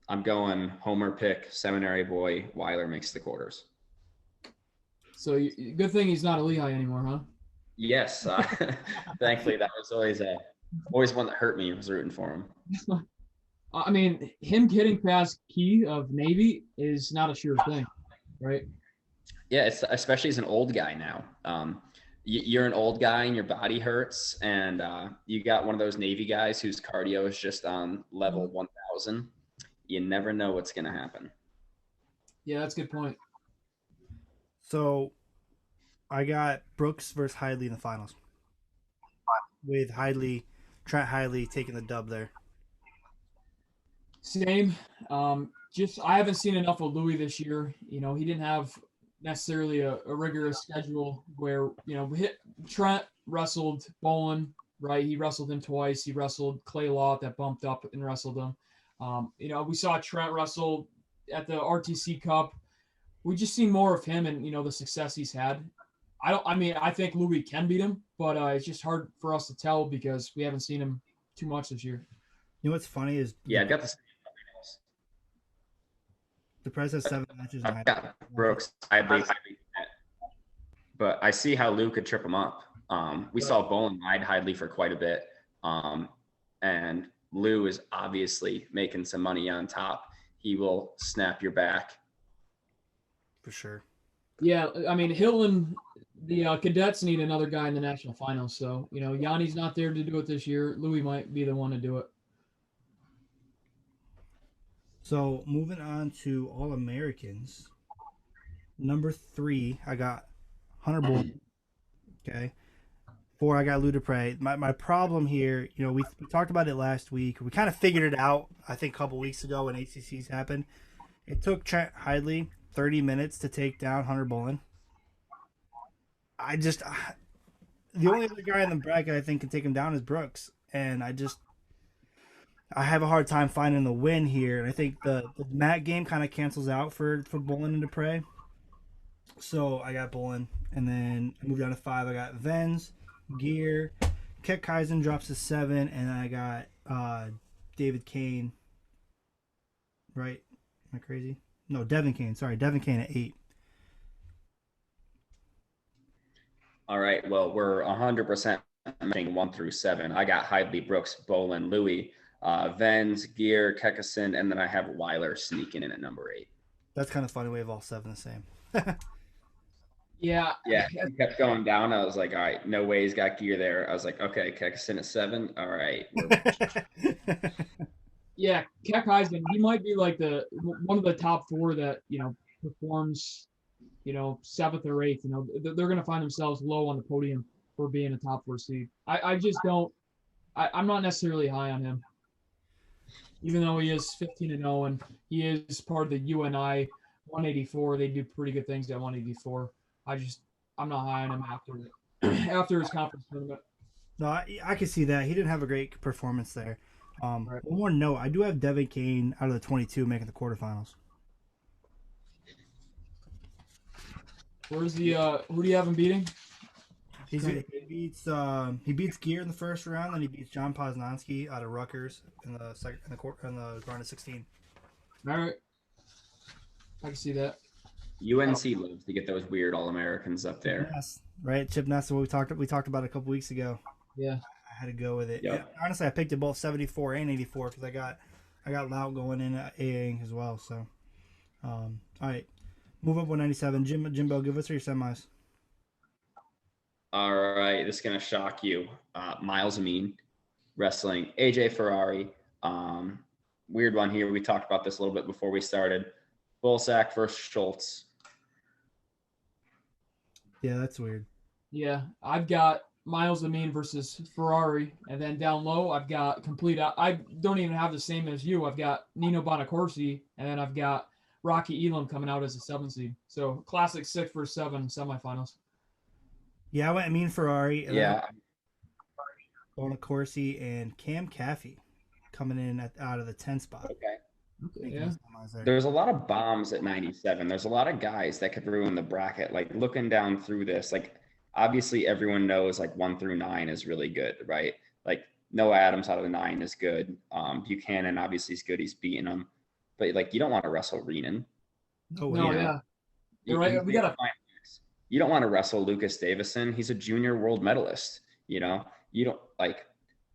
I'm going Homer pick, seminary boy. Weiler makes the quarters. So good thing he's not a Lehigh anymore, huh? Yes. Thankfully, that was always one that hurt me. I was rooting for him. I mean, him getting past Key of Navy is not a sure thing, right? Yeah, it's especially as an old guy now. You're an old guy and your body hurts, and you got one of those Navy guys whose cardio is just on level 1,000. You never know what's going to happen. Yeah, that's a good point. So I got Brooks versus HIdlay in the finals. With Trent HIdlay taking the dub there. Same. I haven't seen enough of Louis this year. You know, he didn't have necessarily a rigorous schedule where, you know, Trent wrestled Bolen, right? He wrestled him twice. He wrestled Clay Law that bumped up and wrestled him. You know, we saw Trent wrestle at the RTC Cup. We just seen more of him and, you know, the success he's had. I think Louis can beat him, but it's just hard for us to tell because we haven't seen him too much this year. You know what's funny is I got the Prez has 7 matches. I've got Brooks, but I see how Lou could trip him up. We saw Bolen ride HIdlay for quite a bit, and Lou is obviously making some money on top. He will snap your back. For sure. Yeah, I mean, Hill and the cadets need another guy in the national finals. So, you know, Yanni's not there to do it this year. Louis might be the one to do it. So, moving on to All-Americans. Number 3, I got Hunter Bolen. Okay. 4, I got Lou Dupre. My problem here, you know, we talked about it last week. We kind of figured it out, I think, a couple weeks ago when ACCs happened. It took Trent HIdlay 30 minutes to take down Hunter Bolen. The only other guy in the bracket I think can take him down is Brooks. And I have a hard time finding the win here. And I think the mat game kind of cancels out for Bolen and Dupre. So I got Bolen. And then I moved down to 5. I got Venz, Gear, Keck drops to 7. And I got David Kane. Right? Am I crazy? No, Devin Kane. Sorry, Devin Kane at 8. All right. Well, we're 100% matching 1 through 7. I got HIdlay, Brooks, Bolen, Louis, Venz, Gear, Kekkeson, and then I have Weiler sneaking in at number 8. That's kind of funny. We have all 7 the same. Yeah. Yeah. It kept going down. I was like, all right, no way he's got Gear there. I was like, okay, Kekkeson at 7. All right. Yeah, Keckheisen, he might be like one of the top 4 that, you know, performs, you know, 7th or 8th. You know, they're going to find themselves low on the podium for being a top 4 seed. I just don't – I'm not necessarily high on him, even though he is 15-0 and he is part of the UNI 184. They do pretty good things at 184. I'm not high on him after his conference tournament. No, I can see that. He didn't have a great performance there. Right. One more note, I do have Devin Kane out of the 22 making the quarterfinals. Where's the who do you have him beating? He beats Gear in the first round, then he beats John Poznanski out of Rutgers in the round of 16. All right, I can see that. UNC loves to get those weird All-Americans up there. Yes, right. Chip Ness, what we talked about a couple weeks ago. Yeah. I had to go with it. Yep. Yeah, honestly, I picked it both 74 and 84 because I got Lout going in at AA as well. So, all right, move up 197. Jimbo, give us your semis. All right, this is gonna shock you. Miles Amin wrestling AJ Ferrari. Weird one here. We talked about this a little bit before we started. Bullsack versus Schultz. Yeah, that's weird. Yeah, I've got Miles Amin versus Ferrari, and then down low I've got complete. I don't even have the same as you. I've got Nino Bonacorsi, and then I've got Rocky Elam coming out as a 7 seed. So classic 6 versus 7 semifinals. Yeah, I went Amin Ferrari. Yeah. Bonacorsi and Cam Caffey coming in out of the 10 spot. Okay. Yeah. There's a lot of bombs at 97. There's a lot of guys that could ruin the bracket. Like looking down through this, like obviously everyone knows like 1 through 9 is really good, right? Like Noah Adams out of the 9 is good. Buchanan obviously is good. He's beating them, but like you don't want to wrestle Renan. No, yeah. You're right. You don't want to wrestle Lucas Davison. He's a junior world medalist. You don't like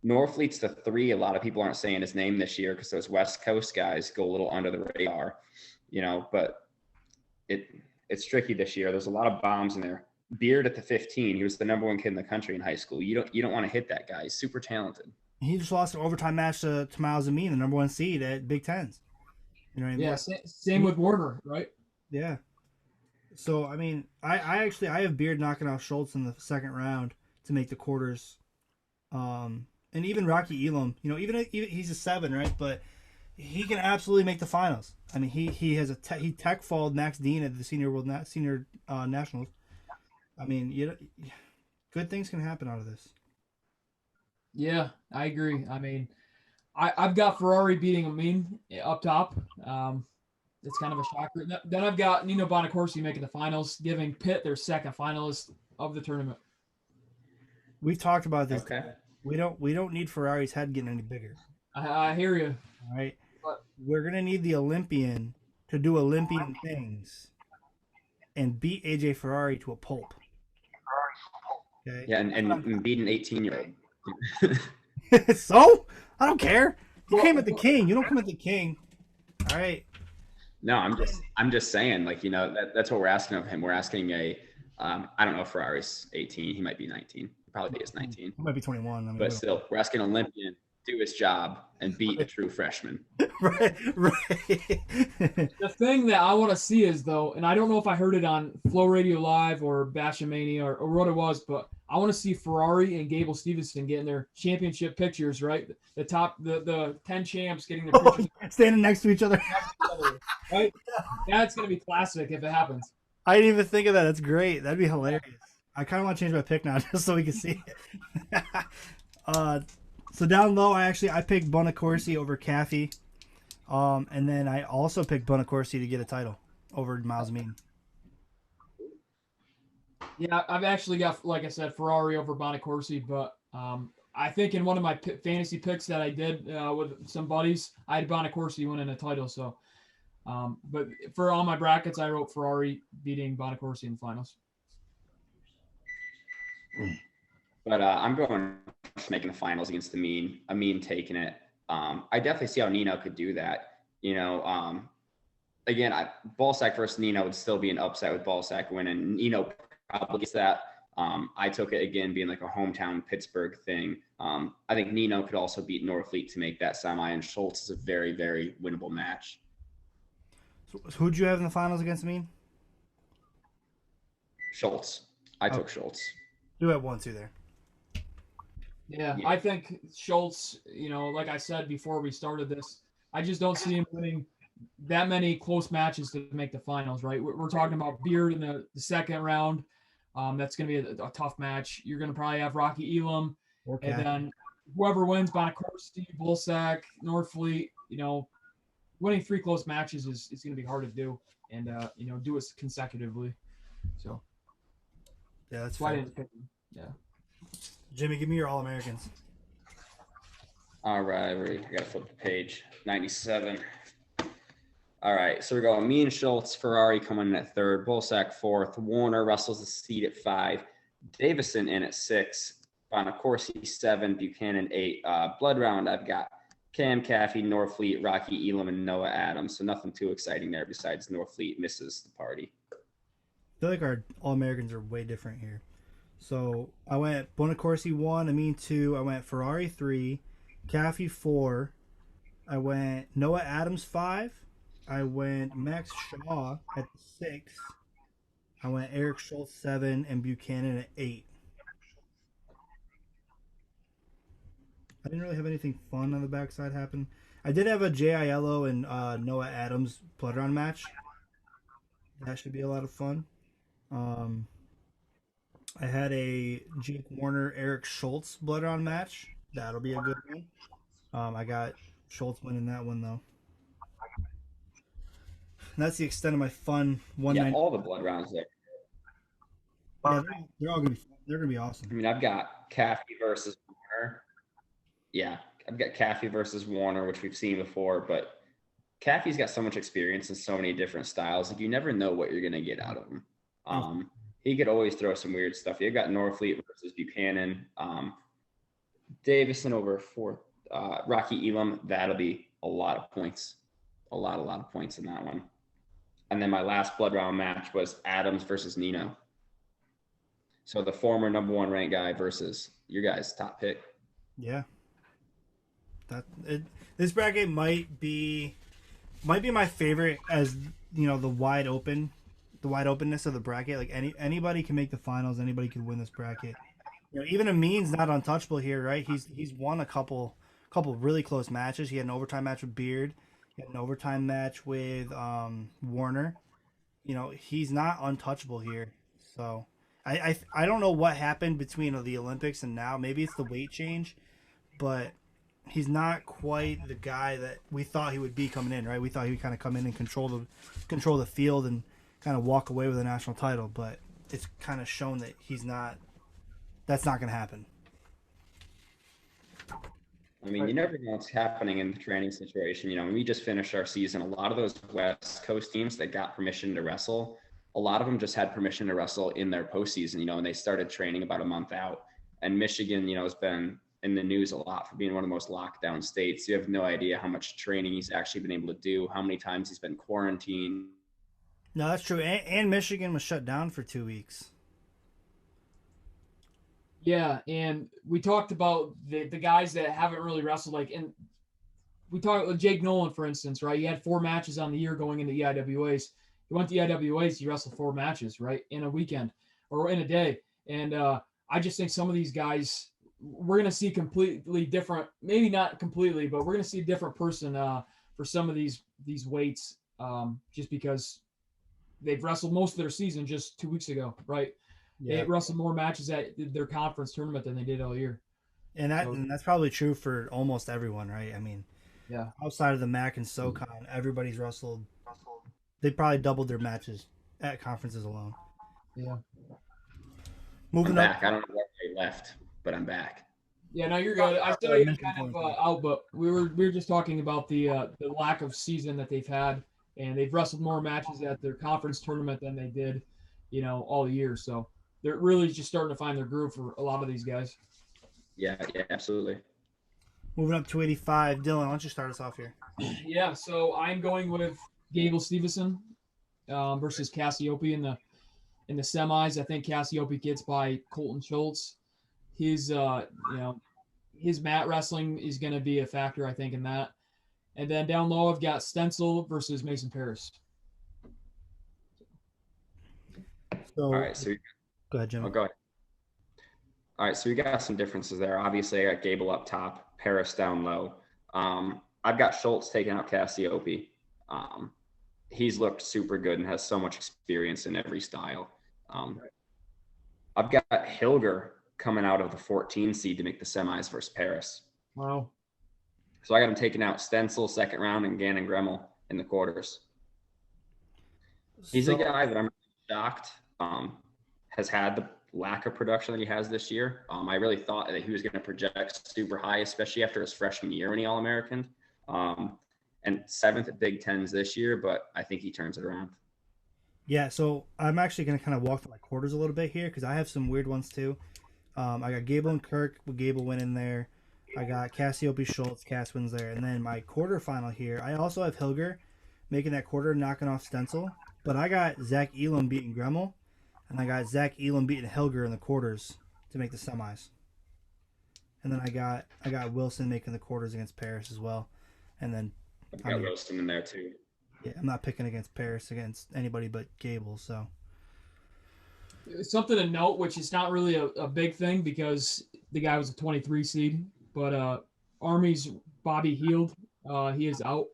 Norfleet's the 3. A lot of people aren't saying his name this year because those West Coast guys go a little under the radar, but it's tricky this year. There's a lot of bombs in there. Byrd at the 15. He was the number 1 kid in the country in high school. You don't want to hit that guy. He's super talented. He just lost an overtime match to Miles Amin, the number 1 seed at Big Tens. You know what I mean? Yeah, same with Warner, right? Yeah. So I mean, I have Byrd knocking out Schultz in the second round to make the quarters. And even Rocky Elam, even he's a 7, right? But he can absolutely make the finals. I mean, he has he tech falled Max Dean at the senior nationals. I mean, good things can happen out of this. Yeah, I agree. I mean, I've got Ferrari beating Amin up top. It's kind of a shocker. Then I've got Nino Bonacorsi making the finals, giving Pitt their second finalist of the tournament. We've talked about this. Okay. We don't need Ferrari's head getting any bigger. I hear you. All right. But we're gonna need the Olympian to do Olympian things and beat AJ Ferrari to a pulp. Okay. Yeah, and beat an 18-year-old. So I don't care. You came at the king. You don't come at the king. All right. No, I'm just saying, like, that's what we're asking of him. We're asking I don't know if Ferrari's 18. He might be 19. Probably is 19. He might be 21. I mean, but still, we're asking an Olympian do his job and beat a true freshman. Right. The thing that I want to see is, though, and I don't know if I heard it on Flow Radio Live or Bashamania or what it was, but I want to see Ferrari and Gable Stevenson getting their championship pictures, right? The 10 champs getting their pictures. Standing next to each other. Right? That's going to be classic if it happens. I didn't even think of that. That's great. That'd be hilarious. I kind of want to change my pick now just so we can see it. So down low, I picked Bonacorsi over Caffey. And then I also picked Bonacorsi to get a title over Miles Amin. Yeah, I've actually got, like I said, Ferrari over Bonacorsi, but I think in one of my fantasy picks that I did with some buddies, I had Bonacorsi winning a title. So, but for all my brackets, I wrote Ferrari beating Bonacorsi in the finals. But I'm going making the finals against Amin. Amin taking it. I definitely see how Nino could do that. Again, Ballsack versus Nino would still be an upset with Ballsack winning. Nino probably gets that. I took it again being like a hometown Pittsburgh thing. I think Nino could also beat Norfleet to make that semi, and Schultz is a very, very winnable match. So who'd you have in the finals against Amin? Schultz. I took Schultz. You have 1-2 there. Yeah, I think Schultz, like I said before we started this, I just don't see him winning that many close matches to make the finals, right? We're talking about Byrd in the second round. That's going to be a tough match. You're going to probably have Rocky Elam. Okay. And then whoever wins, Bonacorsi, Bullsack, Norfleet, winning 3 close matches is going to be hard to do and, do it consecutively. So, yeah, that's why I fair. didn't pick him. Yeah. Jimmy, give me your All-Americans. All right, I got to flip the page. 97. All right, so we're going me and Schultz, Ferrari coming in at 3rd, Bullsack 4th, Warner wrestles the seat at 5, Davison in at 6, Bonacorsi 7, Buchanan 8. Blood round, I've got Cam, Caffey, Norfleet, Rocky Elam, and Noah Adams. So nothing too exciting there besides Norfleet misses the party. I feel like our All-Americans are way different here. So I went Bonacorsi 1, Amin 2, I went Ferrari 3, Caffey 4, I went Noah Adams 5, I went Max Shaw at 6, I went Eric Schultz 7, and Buchanan at 8. I didn't really have anything fun on the backside happen. I did have a J.I.L.O. and Noah Adams blood round match. That should be a lot of fun. I had a Jake Warner, Eric Schultz blood round match. That'll be a good one. I got Schultz winning that one, though. And that's the extent of my fun one Yeah, night. all the blood rounds there. Yeah, they're all gonna be fun. They're gonna be awesome. I mean, I've got Caffey versus Warner. Yeah, I've got Caffey versus Warner, which we've seen before, but Caffey's got so much experience in so many different styles. Like, you never know what you're going to get out of him. He could always throw some weird stuff. You've got Norfleet versus Buchanan. Davison over for Rocky Elam. That'll be a lot of points. A lot of points in that one. And then my last blood round match was Adams versus Nino. So the former number 1 ranked guy versus your guys' top pick. Yeah. This bracket might be my favorite, as you know, the wide openness of the bracket. Like anybody can make the finals, anybody can win this bracket. You know, even Amin's not untouchable here, right? He's won a couple really close matches. He had an overtime match with Byrd. He had an overtime match with Warner. You know, he's not untouchable here. So I don't know what happened between the Olympics and now. Maybe it's the weight change, but he's not quite the guy that we thought he would be coming in, right? We thought he would kind of come in and control the field and kind of walk away with a national title, but it's kind of shown that he's not. That's not going to happen. I mean, you never know what's happening in the training situation. You know, when we just finished our season, a lot of those West Coast teams that got permission to wrestle, a lot of them just had permission to wrestle in their postseason, you know, and they started training about a month out. And Michigan, you know, has been in the news a lot for being one of the most locked down states. You have no idea how much training he's actually been able to do, how many times he's been quarantined. No, that's true. And Michigan was shut down for 2 weeks. Yeah, and we talked about the guys that haven't really wrestled, and we talked with Jake Nolan, for instance, right? He had 4 matches on the year going into EIWAs. He went to EIWAs, he wrestled 4 matches, right, in a weekend or in a day. And I just think some of these guys, we're going to see completely different, maybe not completely, but we're going to see a different person for some of these weights just because they've wrestled most of their season just 2 weeks ago, right? Yeah. They wrestled more matches at their conference tournament than they did all year. And that's probably true for almost everyone, right? I mean, yeah. Outside of the MAC and SoCon, everybody's wrestled. They probably doubled their matches at conferences alone. Yeah. Moving up. I don't know where I left, but I'm back. Yeah, no, you're good. I saw you kind of out, but we were just talking about the lack of season that they've had, and they've wrestled more matches at their conference tournament than they did, you know, all year. So they're really just starting to find their groove for a lot of these guys. Yeah, absolutely. Moving up to 85, Dylan, why don't you start us off here? Yeah, so I'm going with Gable Stevenson versus Cassiope in the semis. I think Cassiope gets by Colton Schultz. His his mat wrestling is going to be a factor, I think, in that. And then down low, I've got Stencil versus Mason Paris. So, all right, so go ahead, Jim. Go ahead. All right, so we got some differences there. Obviously, I got Gable up top, Paris down low. I've got Schultz taking out Cassiope. He's looked super good and has so much experience in every style. I've got Hilger coming out of the 14 seed to make the semis versus Paris. Wow. So I got him taking out Stencil second round and Gannon Gremmel in the quarters. He's a guy that I'm shocked has had the lack of production that he has this year. I really thought that he was going to project super high, especially after his freshman year when he All-Americaned. And 7th at Big Tens this year, but I think he turns it around. Yeah, so I'm actually going to kind of walk through my quarters a little bit here because I have some weird ones too. I got Gable and Kirk with Gable winning there. I got Cassiope Schultz, Cass wins there. And then my quarterfinal here, I also have Hilger making that quarter, knocking off Stenzel. But I got Zakk Elam beating Gremmel, and I got Zakk Elam beating Hilger in the quarters to make the semis. And then I got Wilson making the quarters against Paris as well. And then I've got Wilson in there too. Yeah, I'm not picking against Paris against anybody but Gable, so. Something to note, which is not really a big thing because the guy was a 23 seed, but Army's Bobby Heald, he is out.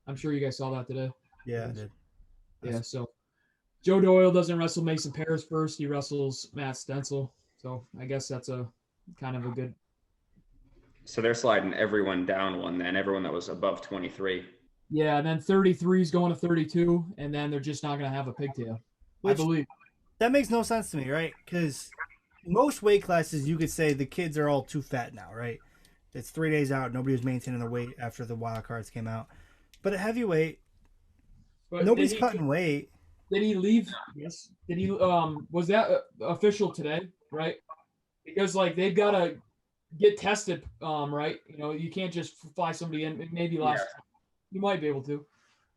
I'm sure you guys saw that today. Yeah, I did. Yeah, so Joe Doyle doesn't wrestle Mason Paris first. He wrestles Matt Stenzel. So I guess that's a kind of a good. So they're sliding everyone down one then, everyone that was above 23. Yeah, and then 33 is going to 32, and then they're just not going to have a pigtail, I believe. That makes no sense to me, right? Because most weight classes, you could say the kids are all too fat now, right? It's 3 days out. Nobody was maintaining their weight after the wild cards came out. But at heavyweight, nobody's cutting weight. Did he leave? Yes. Did he? Was that official today? Right? Because like they've got to get tested. Right? You know, you can't just fly somebody in. Maybe last. Yeah. You might be able to.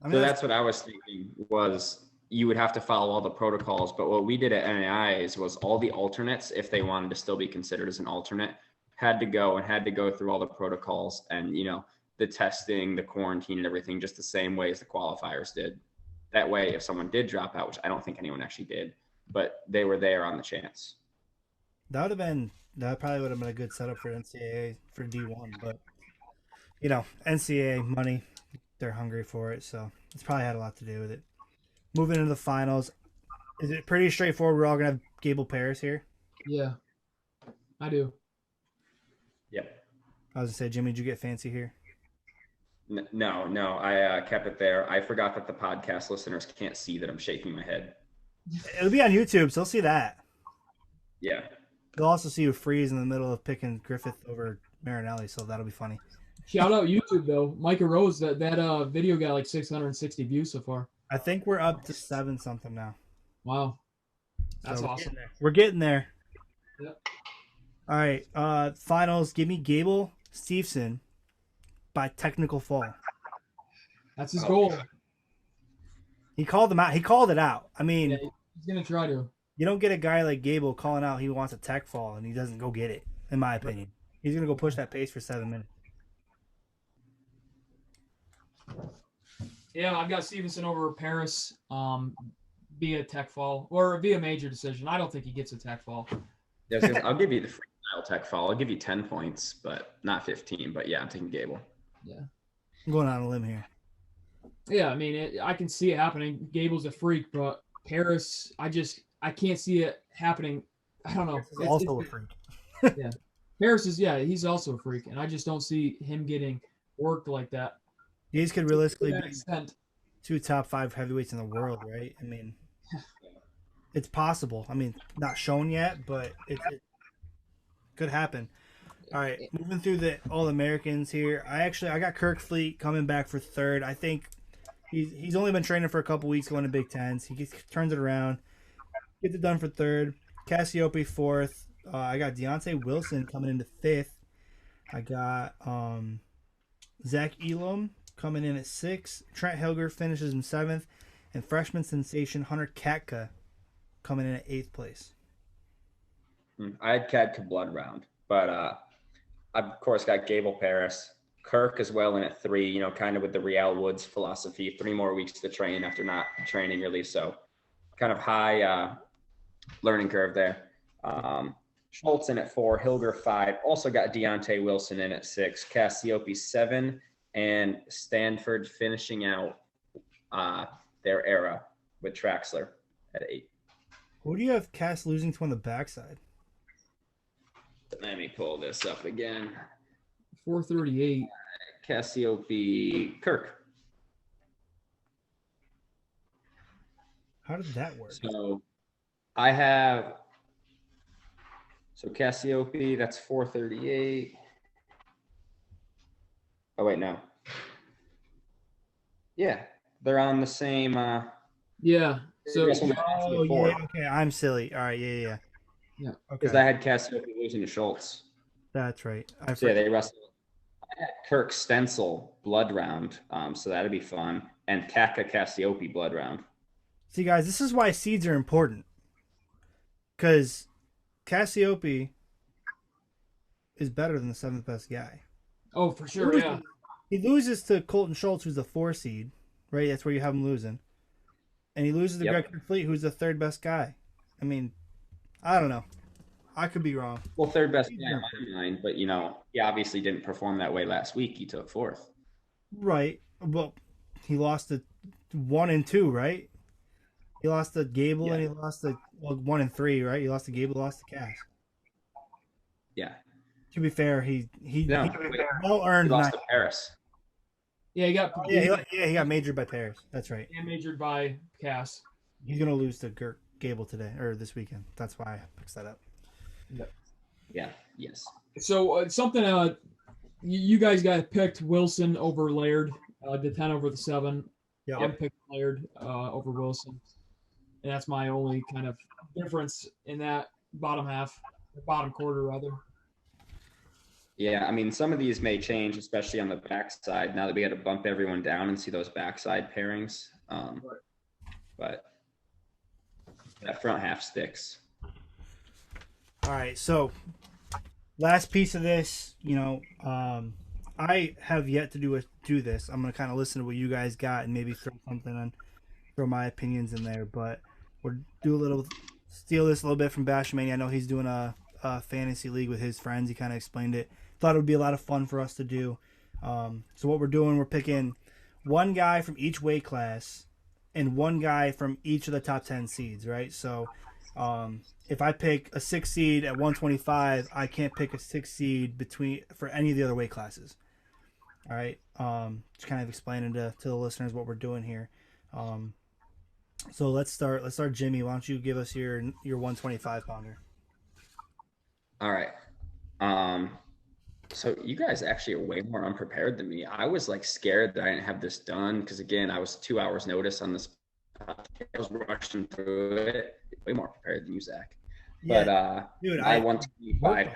I mean, so that's what I was thinking was you would have to follow all the protocols. But what we did at NAIs was all the alternates, if they wanted to still be considered as an alternate, had to go through all the protocols and, you know, the testing, the quarantine and everything, just the same way as the qualifiers did. That way, if someone did drop out, which I don't think anyone actually did, but they were there on the chance. That probably would have been a good setup for NCAA for D1, but, you know, NCAA money, they're hungry for it, so it's probably had a lot to do with it. Moving into the finals, is it pretty straightforward? We're all going to have Gable Paris here? Yeah, I do. Yep. I was going to say, Jimmy, did you get fancy here? No. I kept it there. I forgot that the podcast listeners can't see that I'm shaking my head. It'll be on YouTube, so they'll see that. Yeah. They'll also see you freeze in the middle of picking Griffith over Marinelli, so that'll be funny. Shout out YouTube, though. Micah Rose, that video got like 660 views so far. I think we're up to 7 something now. Wow. That's so awesome. We're getting there. Yep. All right. Finals. Give me Gable Steveson by technical fall. That's his goal. He called them out. He called it out. I mean, yeah, he's going to try to. You don't get a guy like Gable calling out he wants a tech fall and he doesn't go get it, in my opinion. He's going to go push that pace for 7 minutes. Yeah, I've got Stevenson over Paris via tech fall or via major decision. I don't think he gets a tech fall. Yeah, I'll give you the freestyle tech fall. I'll give you 10 points, but not 15. But yeah, I'm taking Gable. Yeah. I'm going on a limb here. Yeah, I mean, I can see it happening. Gable's a freak, but Paris, I can't see it happening. I don't know. He's also a freak. Yeah. Paris he's also a freak, and I just don't see him getting worked like that. These could realistically be 2 top 5 heavyweights in the world, right? I mean, it's possible. I mean, not shown yet, but it could happen. All right, moving through the All-Americans here. I got Kerkvliet coming back for 3rd. I think he's only been training for a couple weeks going to Big Tens. He turns it around, gets it done for 3rd. Cassiope 4th. I got Deontay Wilson coming into 5th. I got Zakk Elam coming in at 6th. Trent HIdlay finishes in 7th. And freshman sensation Hunter Katka coming in at 8th place. I had Katka blood round, but I've, of course, got Gable Paris. Kirk as well in at 3, you know, kind of with the Real Woods philosophy. 3 more weeks to train after not training really. So kind of high learning curve there. Schultz in at 4, Hilger 5. Also got Deontay Wilson in at 6, Cassiope 7, and Stanford finishing out their era with Traxler at 8. Who do you have Cass losing to on the backside? Let me pull this up again. 438. Cassiope Kirk. How did that work? So I have Cassiope, that's 438. Oh wait, no. Yeah, they're on the same yeah. So yeah, okay, I'm silly. All right, yeah. Yeah. Because I had Cassiope losing to Schultz. That's right. So yeah, they wrestled. I had Kirk Stencil blood round, so that'd be fun, and Kaka Cassiope blood round. See, guys, this is why seeds are important. Because Cassiope is better than the 7th best guy. Oh, for sure, yeah. He loses to Colton Schultz, who's the 4 seed, right? That's where you have him losing. And he loses to Gregory Kerkvliet, who's the 3rd best guy. I mean, I don't know. I could be wrong. Well, 3rd best guy in my mind, but, he obviously didn't perform that way last week. He took 4th. Right. Well, he lost to 1 and 2, right? He lost to Gable and he lost to 1 and 3, right? He lost to Gable, lost to Cass. Yeah. To be fair, he well earned. He lost to Paris. Yeah, he got majored by Paris. That's right. And majored by Cass. He's gonna lose to Gable today or this weekend. That's why I picked that up. Yeah. Yes. So something you guys got picked Wilson over Laird, the 10 over the 7. Yeah. I'm picking Laird over Wilson, and that's my only kind of difference in that bottom quarter rather. Yeah, I mean, some of these may change, especially on the backside, now that we got to bump everyone down and see those backside pairings. But that front half sticks. All right, so last piece of this, I have yet to do this. I'm going to kind of listen to what you guys got and maybe throw my opinions in there. But we'll steal this a little bit from Bashmania. I know he's doing a fantasy league with his friends. He kind of explained it. Thought it would be a lot of fun for us to do. So what we're doing, we're picking one guy from each weight class and one guy from each of the top 10 seeds, right? So if I pick a 6 seed at 125, I can't pick a 6 seed for any of the other weight classes. All right. Just kind of explaining to the listeners what we're doing here. So let's start Jimmy. Why don't you give us your 125 pounder? All right. So you guys actually are way more unprepared than me. I was scared that I didn't have this done because, again, I was 2 hours notice on this. I was rushing through it. Way more prepared than you, Zakk. Yeah, but dude, I 125.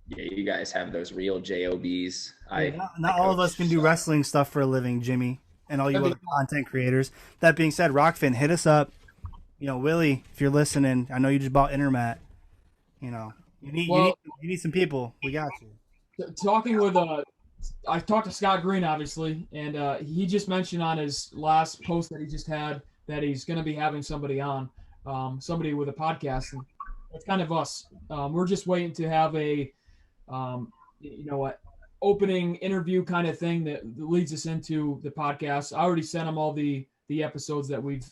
Yeah, you guys have those real JOBs. Not all of us can do wrestling stuff for a living, Jimmy, and all you other content creators. That being said, Rockfin, hit us up. Willie, if you're listening, I know you just bought Intermat. You need some people. We got you. Talking with I talked to Scott Green, obviously, and he just mentioned on his last post that he just had that he's going to be having somebody on, somebody with a podcast, and it's kind of us. We're just waiting to have a, opening interview kind of thing that leads us into the podcast. I already sent him all the episodes that we've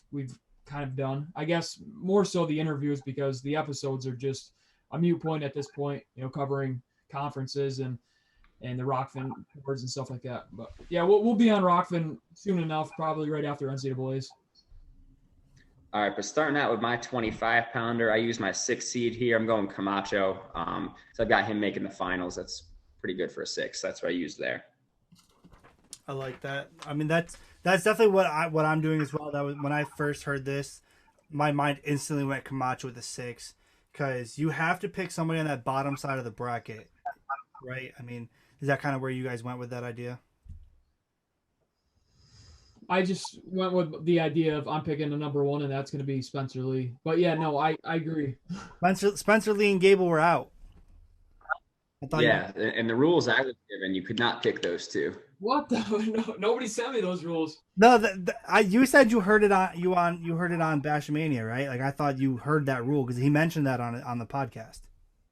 kind of done. I guess more so the interviews because the episodes are just a mute point at this point, covering conferences and the Rockfin boards and stuff like that. But yeah, we'll be on Rockfin soon enough, probably right after NCAAs. All right, but starting out with my 25 pounder, I use my 6 seed here. I'm going Camacho. So I've got him making the finals. That's pretty good for a 6. That's what I use there. I like that. I mean, that's definitely what I'm doing as well. That was when I first heard this, my mind instantly went Camacho with a 6. Because you have to pick somebody on that bottom side of the bracket, right? I mean, is that kind of where you guys went with that idea? I just went with the idea of I'm picking the number 1, and that's going to be Spencer Lee. But yeah, no, I agree. Spencer Lee and Gable were out. And the rules I was given, you could not pick those two. What the? Nobody sent me those rules. No, you said you heard it on Bashmania, right? I thought you heard that rule because he mentioned that on the podcast.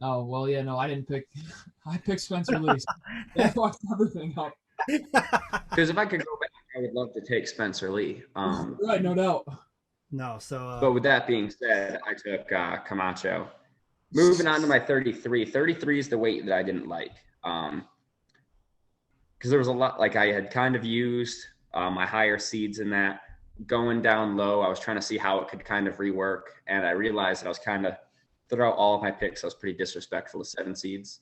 Oh well, yeah, no, I didn't pick. I picked Spencer Lee. That fucked everything up. Because if I could go back, I would love to take Spencer Lee. Right, no doubt. No, so. But with that being said, I took Camacho. Moving on to my 33. 33 is the weight that I didn't like. Because there was a lot, I had kind of used my higher seeds in that. Going down low, I was trying to see how it could kind of rework. And I realized that I was kind of, throughout all of my picks, I was pretty disrespectful to 7 seeds.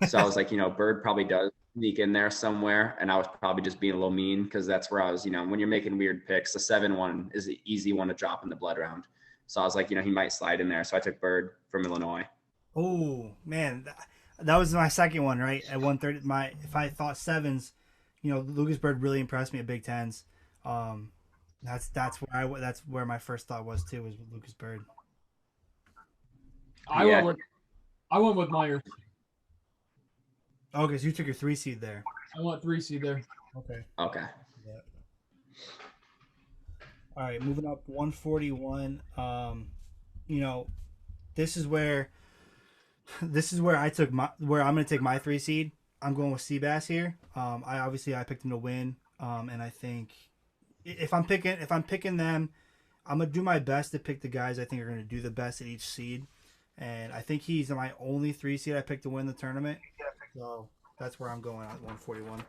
So I was like, Byrd probably does sneak in there somewhere. And I was probably just being a little mean because that's where I was, when you're making weird picks, the 7 one is the easy one to drop in the blood round. So I was like, he might slide in there. So I took Byrd from Illinois. Oh man, that was my second one, right? At 130, if I thought sevens, Lucas Byrd really impressed me at Big Tens. That's where my first thought was too, was with Lucas Byrd. I went with Meyers. Oh, because you took your 3 seed there. I went 3 seed there. Okay. Yeah. All right, moving up 141. This is where where I'm going to take my 3 seed. I'm going with Seabass here. I picked him to win. And I think if I'm picking them, I'm going to do my best to pick the guys I think are going to do the best at each seed. And I think he's my only 3 seed I picked to win the tournament. So that's where I'm going at 141.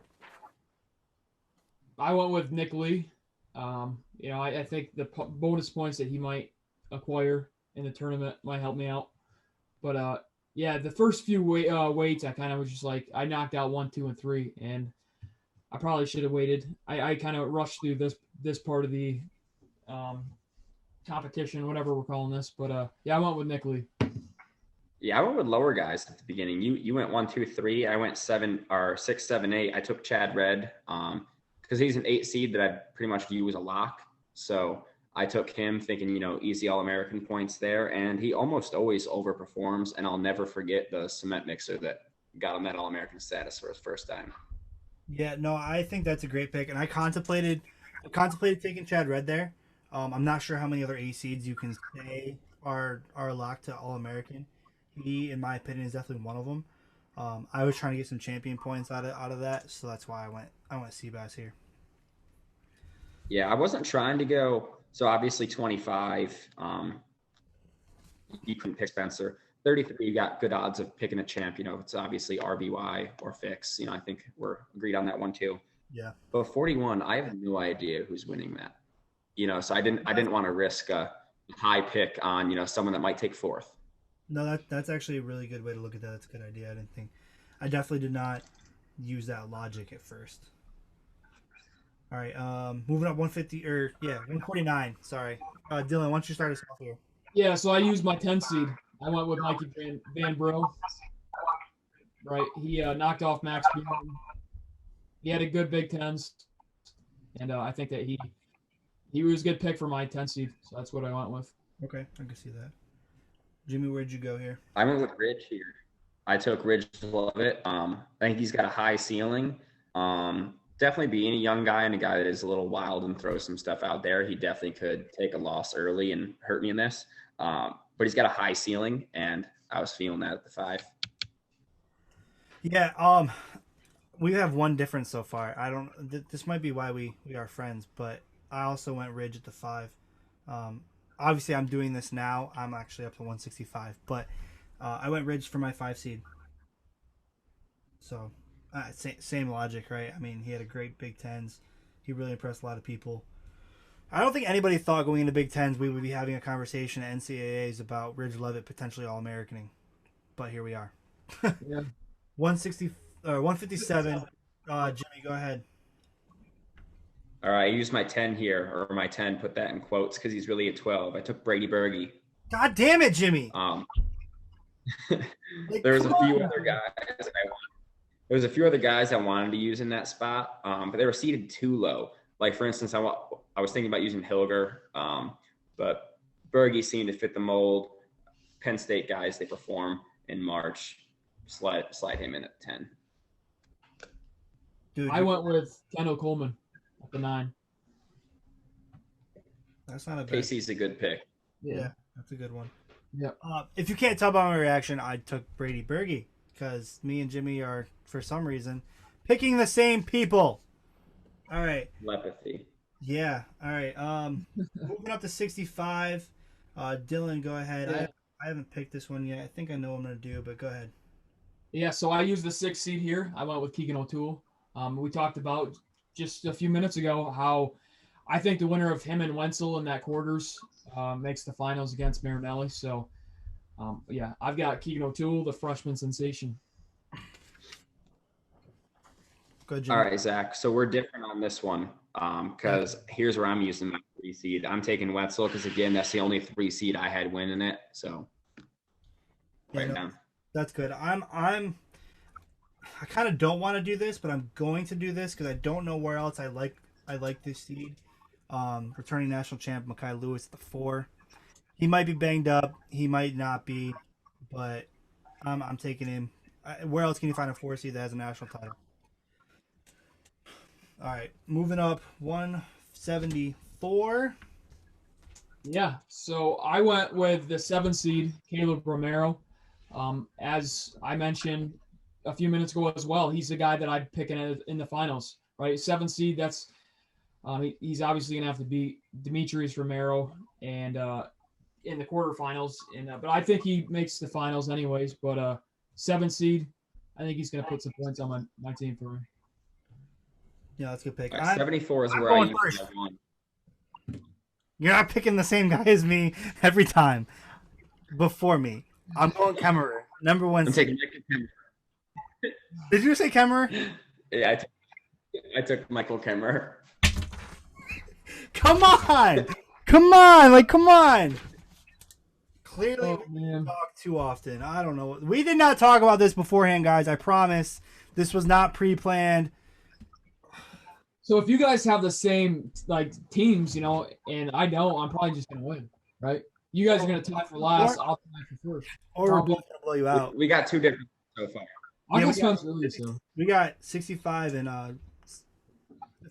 I went with Nick Lee. I think the bonus points that he might acquire in the tournament might help me out. But the first few weights, I kind of was just like, I knocked out 1, 2, and 3, and I probably should have waited. I kind of rushed through this part of the competition, whatever we're calling this. But I went with Nick Lee. Yeah, I went with lower guys at the beginning. You went 1, 2, 3. I went 7 or 6, 7, 8. I took Chad Red because he's an 8 seed that I pretty much view as a lock. So I took him thinking, easy All-American points there. And he almost always overperforms. And I'll never forget the cement mixer that got him that All-American status for his first time. Yeah, no, I think that's a great pick. And I contemplated taking Chad Red there. I'm not sure how many other A seeds you can say are locked to All-American. He, in my opinion, is definitely one of them. I was trying to get some champion points out of that, so that's why I went Seabass here. Yeah, I wasn't trying to go. So obviously 25, you couldn't pick Spencer. 33, you got good odds of picking a champ. It's obviously RBY or Fix. I think we're agreed on that one too. Yeah. But 41, I have no idea who's winning that. So I didn't want to risk a high pick on someone that might take 4th. No, that's actually a really good way to look at that. That's a good idea. I definitely did not use that logic at first. All right, moving up 149. Sorry, Dylan, why don't you start us off here? Yeah, so I used my 10 seed. I went with Mekhi VanBrill. Right, he knocked off Max Bjorn. He had a good Big Tens, and I think that he was a good pick for my 10 seed. So that's what I went with. Okay, I can see that. Jimmy, where'd you go here? I went with Ridge here. I took Ridge Lovett. I think he's got a high ceiling. Definitely being a young guy and a guy that is a little wild and throws some stuff out there, he definitely could take a loss early and hurt me in this. But he's got a high ceiling, and I was feeling that at the 5. Yeah, we have one difference so far. This might be why we are friends, but I also went Ridge at the 5. Obviously, I'm doing this now. I'm actually up to 165, but I went Ridge for my 5 seed. So, same logic, right? I mean, he had a great Big Tens. He really impressed a lot of people. I don't think anybody thought going into Big Tens we would be having a conversation at NCAAs about Ridge Lovett potentially All-Americaning, but here we are. Yeah. 157. Jimmy, go ahead. All right, I used my 10 here, or my 10, put that in quotes because he's really a 12. I took Brady Berge. God damn it, Jimmy. There was a few other guys I wanted to use in that spot, but they were seated too low. Like, for instance, I was thinking about using Hilger, but Berge seemed to fit the mold. Penn State guys, they perform in March. Slide him in at 10. Dude, I went with Kendal Coleman at the 9. That's not a bad. Casey's a good pick. Yeah, that's a good one. Yeah. If you can't tell by my reaction, I took Brady Berge because me and Jimmy are, for some reason, picking the same people. All right. Telepathy. Yeah. All right. Moving up to 65. Dylan, go ahead. Yeah. I haven't picked this one yet. I think I know what I'm going to do, but go ahead. Yeah, so I used the 6 seed here. I went with Keegan O'Toole. We talked about just a few minutes ago how I think the winner of him and Wentzel in that quarters makes the finals against Marinelli. So, I've got Keegan O'Toole, the freshman sensation. Good job. All right, Zakk. So we're different on this one because here's where I'm using my 3 3 seed. I'm taking Wentzel because, again, that's the only 3 seed I had winning it. So, down. That's good. I kind of don't want to do this, but I'm going to do this because I don't know where else I like this seed. Returning national champ Mekhi Lewis at the 4. He might be banged up. He might not be, but I'm taking him. Where else can you find a 4 seed that has a national title? All right, moving up 174. Yeah, so I went with the 7 seed, Kaleb Romero. As I mentioned a few minutes ago as well, he's the guy that I'd pick in the finals, right? 7 seed, that's he's obviously going to have to beat Demetrius Romero and in the quarterfinals. But I think he makes the finals anyways. But 7 seed, I think he's going to put some points on my team for me. Yeah, that's a good pick. 74 is where I use my 1. You're not picking the same guy as me every time. Before me, I'm going Kemerer, number 1. I'm taking Kemerer. Did you say Kemerer? Yeah, I took Michael Kemerer. Come on! Come on! Clearly, we talk too often. I don't know. We did not talk about this beforehand, guys. I promise. This was not pre-planned. So if you guys have the same teams, and I don't, I'm probably just gonna win, right? You guys are gonna tie for last. I'll tie for first. Or we're both gonna blow you out. We got 2 different so far. We got 65 and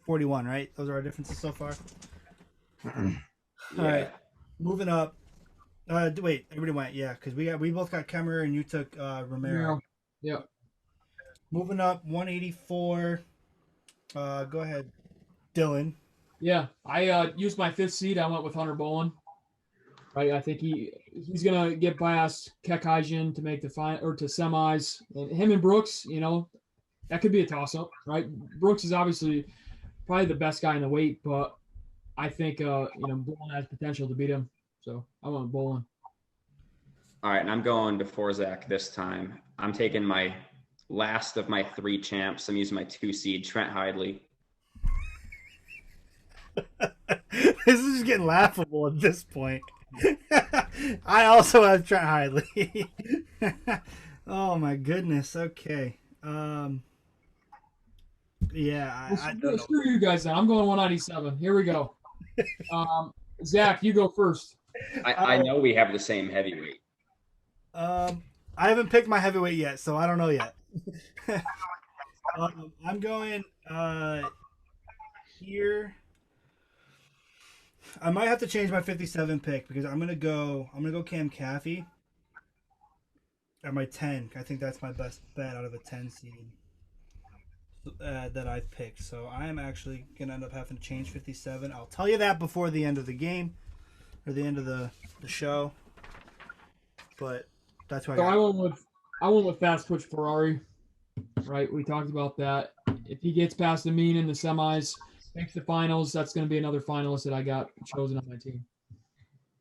41, right? Those are our differences so far. Yeah. All right, moving up. Wait, everybody went, because we both got Kemerer and you took Romero. Yeah. Moving up, 184. Go ahead, Dylan. Yeah, I used my 5th seed. I went with Hunter Bolen. Right, I think he's gonna get past Kerkvliet to make the final or to semis. And him and Brooks, that could be a toss-up, right? Brooks is obviously probably the best guy in the weight, but I think Bolen has potential to beat him. So I went with Bolen. All right, and I'm going before Zakk this time. I'm taking my last of my 3 champs. I'm using my 2 seed, Trent HIdlay. This is just getting laughable at this point. I also have Trent HIdlay. Oh my goodness. Okay. Yeah. I don't know. Screw you guys then. I'm going 197. Here we go. Zakk, you go first. I know we have the same heavyweight. I haven't picked my heavyweight yet, so I don't know yet. I'm going here. I might have to change my 57 pick because I'm gonna go Caffey at my 10. I think that's my best bet out of a 10 seed that I've picked. So I am actually gonna end up having to change 57. I'll tell you that before the end of the game or the end of the show. But that's why I went with Fast Twitch Ferrari. Right, we talked about that. If he gets past the mean in the semis, makes the finals, that's going to be another finalist that I got chosen on my team.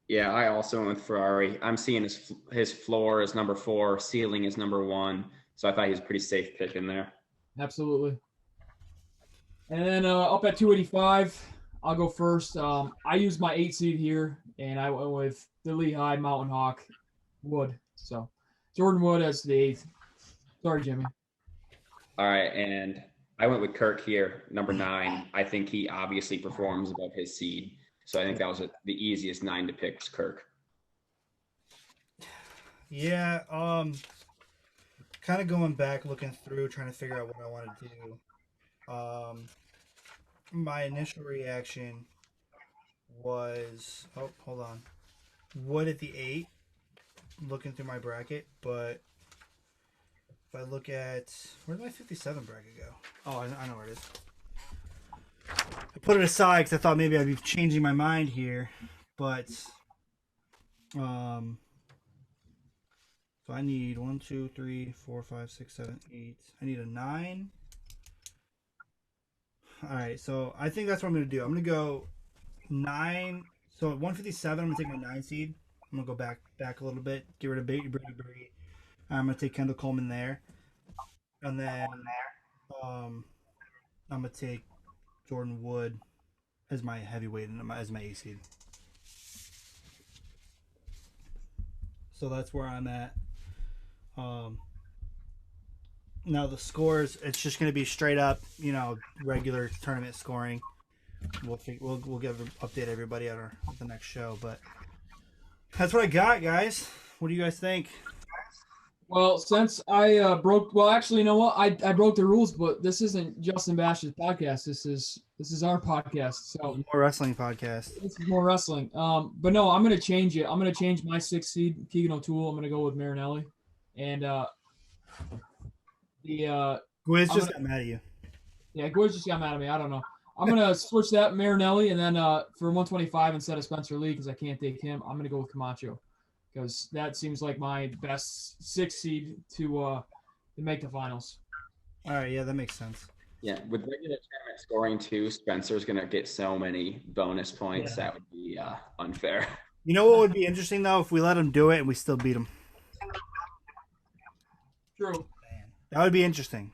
Yeah, I also went with Ferrari. I'm seeing his floor is number 4, ceiling is number 1. So I thought he was a pretty safe pick in there. Absolutely. And then up at 285, I'll go first. I used my 8 seed here, and I went with the Lehigh Mountain Hawk Wood. So Jordan Wood as the 8th. Sorry, Jimmy. All right, and I went with Kirk here, number 9. I think he obviously performs above his seed. So I think that was the easiest 9 to pick was Kirk. Yeah, kind of going back, looking through, trying to figure out what I want to do. My initial reaction was, hold on, Wood at the 8, looking through my bracket, but if I look at, where did my 57 bracket go? Oh, I know where it is. I put it aside because I thought maybe I'd be changing my mind here, but so I need 1, 2, 3, 4, 5, 6, 7, 8. I need a 9. All right, so I think that's what I'm gonna do. I'm gonna go 9. So at 157, I'm gonna take my 9 seed. I'm gonna go back a little bit, get rid of Brady Berge. I'm gonna take Kendal Coleman there, and then I'm gonna take Jordan Wood as my heavyweight and as my A seed. So that's where I'm at. Now the scores, it's just going to be straight up, regular tournament scoring. We'll update everybody at the next show, but that's what I got, guys. What do you guys think? Well, since I broke, well, actually, you know what? I broke the rules, but this isn't Justin Bash's podcast. This is our podcast. So more wrestling podcast. This is more wrestling. But no, I'm gonna change it. I'm gonna change my 6th seed, Keegan O'Toole. I'm gonna go with Marinelli, and Gwiz just got mad at you. Yeah, Gwiz just got mad at me. I don't know. I'm gonna switch that Marinelli, and then for 125 instead of Spencer Lee because I can't take him. I'm gonna go with Camacho because that seems like my best 6th seed to make the finals. All right, yeah, that makes sense. Yeah, with regular tournament scoring too, Spencer's gonna get so many bonus points that would be unfair. You know what would be interesting though if we let him do it and we still beat him. True. That would be interesting.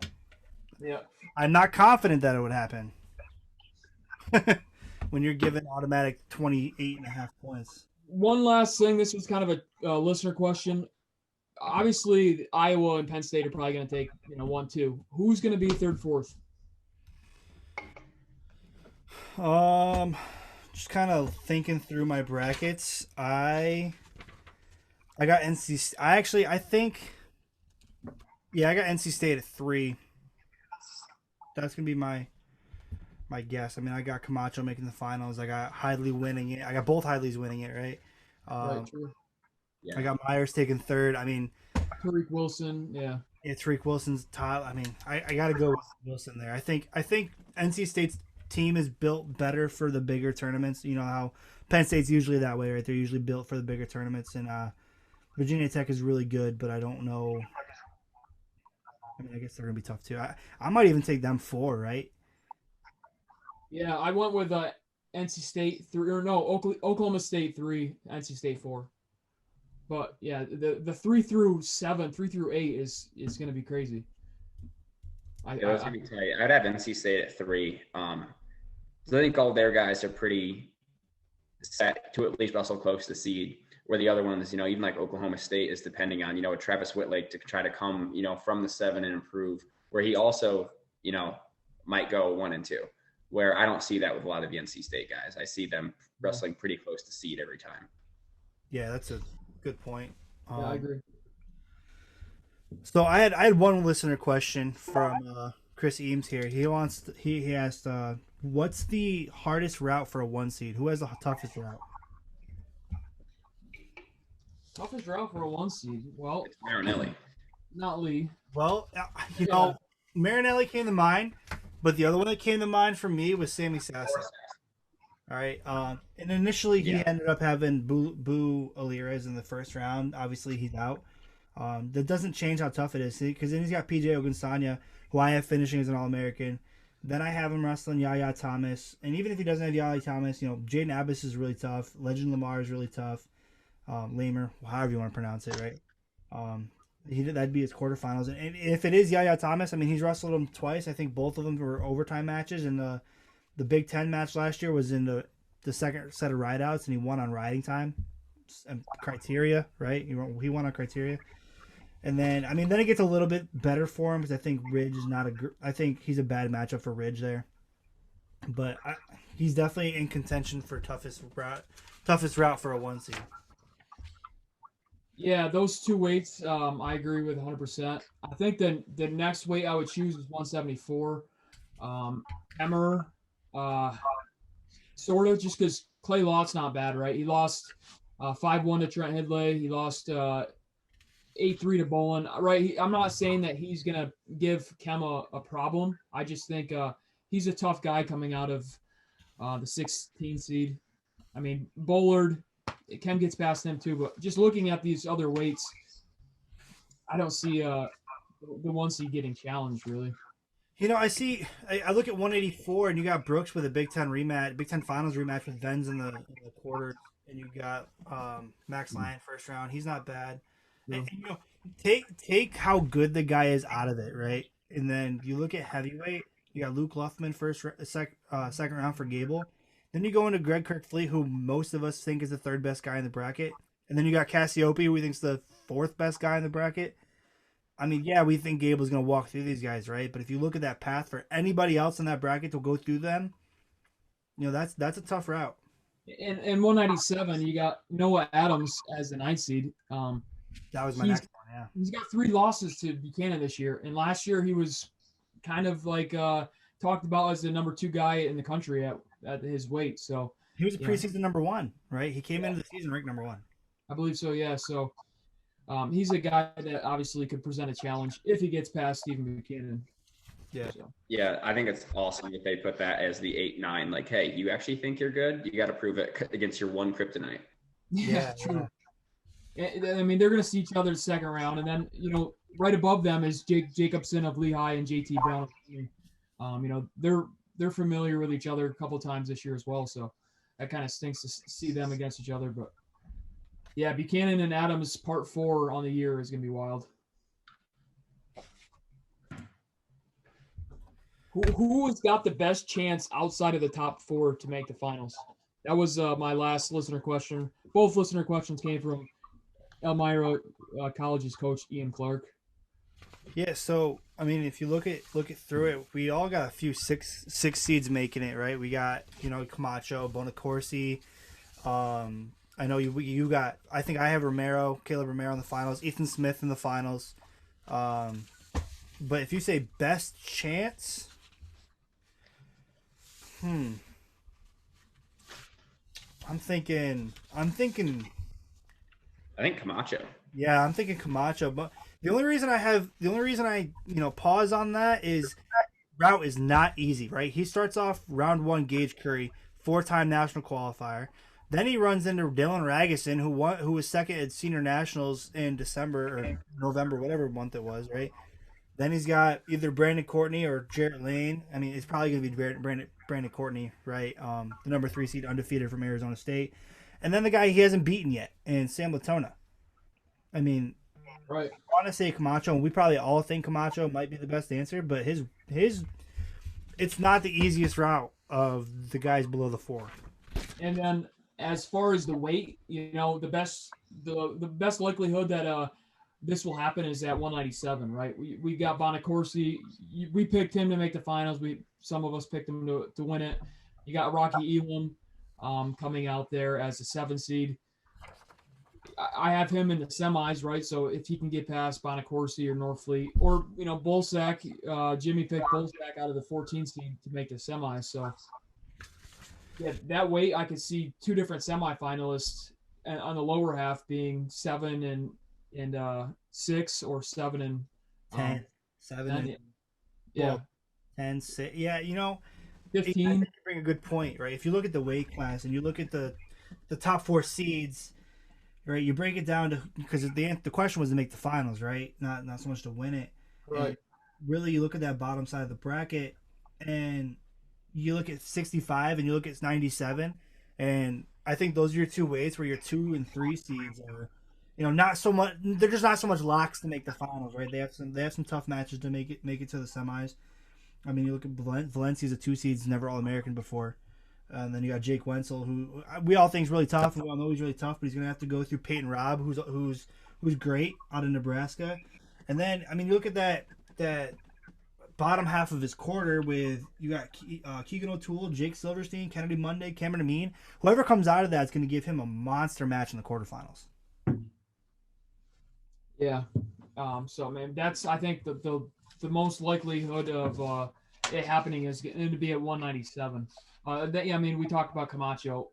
Yeah. I'm not confident that it would happen. When you're given automatic 28.5 points. One last thing. This was kind of a listener question. Obviously, Iowa and Penn State are probably going to take 1-2. Who's going to be 3rd, 4th? Just kind of thinking through my brackets. I got NC. I got NC State at 3. That's gonna be my guess. I mean, I got Camacho making the finals. I got HIdlay winning it. I got both HIdlays winning it, right? Right, true. Yeah. I got Myers taking 3rd. I mean, Tariq Wilson, yeah. Yeah, Tariq Wilson's top. I mean, I got to go with Wilson there. I think NC State's team is built better for the bigger tournaments. You know how Penn State's usually that way, right? They're usually built for the bigger tournaments, and Virginia Tech is really good, but I don't know. I mean, I guess they're gonna be tough too. I might even take them 4, right? Yeah, I went with NC State 3, or no, Oklahoma State 3, NC State 4. But yeah, the 3 through 7, 3 through 8 is going to be crazy. I'd have NC State at 3. So I think all their guys are pretty set to at least wrestle close to seed. Where the other ones, even like Oklahoma State is depending on, a Travis Whitlake to try to come, from the 7 and improve. Where he also, might go 1 and 2. Where I don't see that with a lot of the NC State guys. I see them wrestling pretty close to seed every time. Yeah, that's a good point. Yeah, I agree. So I had one listener question from Chris Eames here. He asked, what's the hardest route for a 1 seed? Who has the toughest route? Toughest route for a 1 seed? Well, it's Marinelli. Not Lee. Well, Marinelli came to mind, but the other one that came to mind for me was Sammy Sasser. All right. And initially he ended up having Boo Alirez in the first round. Obviously he's out. That doesn't change how tough it is, because then he's got PJ Ogunsanya, who I have finishing as an All-American. Then I have him wrestling Yaya Thomas. And even if he doesn't have Yaya Thomas, Jaden Abbas is really tough. Legend Lamar is really tough. Lamer, however you want to pronounce it, right? That'd be his quarterfinals. And if it is Yaya Thomas, I mean, he's wrestled him twice. I think both of them were overtime matches. And the Big Ten match last year was in the second set of rideouts, and he won on riding time and criteria, right? He won on criteria. And then, I mean, then it gets a little bit better for him because I think Ridge is not I think he's a bad matchup for Ridge there. But he's definitely in contention for toughest route for a 1 seed. Yeah, those 2 weights, I agree with 100%. I think the next weight I would choose is 174. Kemerer, sort of, just because Clay Lott's not bad, right? He lost 5-1 to Trent HIdlay. He lost 8-3 to Bolen, right? I'm not saying that he's going to give Kema a problem. I just think he's a tough guy coming out of the 16 seed. I mean, Bullard, Kem gets past him too, but just looking at these other weights, I don't see the 1 seed getting challenged, really. I look at 184, and you got Brooks with a Big Ten rematch, Big Ten Finals rematch with Venz in the quarter, and you got Max Lyon first round. He's not bad. No. And, take how good the guy is out of it, right? And then you look at heavyweight. You got Luke Luffman second round for Gable. Then you go into Greg Kerkvliet, who most of us think is the third best guy in the bracket. And then you got Cassiope, who we think's the fourth best guy in the bracket. I mean, yeah, we think Gable's going to walk through these guys, right? But if you look at that path for anybody else in that bracket to go through them, that's a tough route. In 197, you got Noah Adams as the 9th seed. That was my next one, yeah. He's got 3 losses to Buchanan this year. And last year he was kind of like talked about as the number 2 guy in the country at his weight. So he was a preseason number 1, right? He came into the season ranked number 1. I believe so, yeah. So he's a guy that obviously could present a challenge if he gets past Stephen Buchanan. Yeah. So. Yeah, I think it's awesome that they put that as the 8-9. Like, hey, you actually think you're good? You got to prove it against your one kryptonite. Yeah, true. I mean, they're going to see each other in the second round. And then, right above them is Jake Jacobson of Lehigh and JT Brown. They're familiar with each other a couple times this year as well. So that kind of stinks to see them against each other. But, yeah, Buchanan and Adams part 4 on the year is going to be wild. Who has got the best chance outside of the top 4 to make the finals? That was my last listener question. Both listener questions came from Elmira College's coach, Ian Clark. Yeah, so, I mean, if you look it through it, we all got a few six seeds making it, right? We got, Camacho, Bonacorsi. I know you got, I think I have Kaleb Romero in the finals, Ethan Smith in the finals. But if you say best chance, I'm thinking. I think Camacho. Yeah, I'm thinking Camacho. But the only reason I pause on that is route is not easy, right? He starts off round 1 Gage Curry, 4-time national qualifier. Then he runs into Dylan Ragusin, who was second at senior nationals in December or November, whatever month it was, right? Then he's got either Brandon Courtney or Jarrett Lane. I mean, it's probably going to be Brandon Courtney, right? The number 3 seed, undefeated from Arizona State. And then the guy he hasn't beaten yet, in Sam Latona. I mean, right. I want to say Camacho, and we probably all think Camacho might be the best answer, but his it's not the easiest route of the guys below the 4. And then as far as the weight, the best likelihood that this will happen is at 197, right? We got Bonacorsi. We picked him to make the finals. Some of us picked him to win it. You got Rocky Elam coming out there as a 7 seed. I have him in the semis, right? So if he can get past Bonacorsi or Norfleet or Bolsack, Jimmy picked Bolsack out of the 14 seed to make the semis. So yeah, that weight I could see 2 different semifinalists on the lower half being 7 and 6 or 7 and 10. 7 and yeah. Well, 10, 6. Yeah, 15. I think you bring a good point, right? If you look at the weight class and you look at the top 4 seeds, right? You break it down to, because the question was to make the finals, right? Not so much to win it. Right. And really, you look at that bottom side of the bracket, and you look at 65 and you look at 97, and I think those are your 2 weights where your 2 and 3 seeds are, not so much. They're just not so much locks to make the finals, right? They have some tough matches to make it to the semis. I mean, you look at Valencia's a 2 seeds, never All-American before. And then you got Jake Wentzel, who we all think is really tough. We all know he's really tough, but he's gonna have to go through Peyton Robb, who's great out of Nebraska. And then you look at that bottom half of his quarter with you got Keegan O'Toole, Jake Silverstein, Kennedy Monday, Cameron Amin. Whoever comes out of that is going to give him a monster match in the quarterfinals. Yeah. So man, that's I think the most likelihood of it happening is going to be at 197. We talked about Camacho.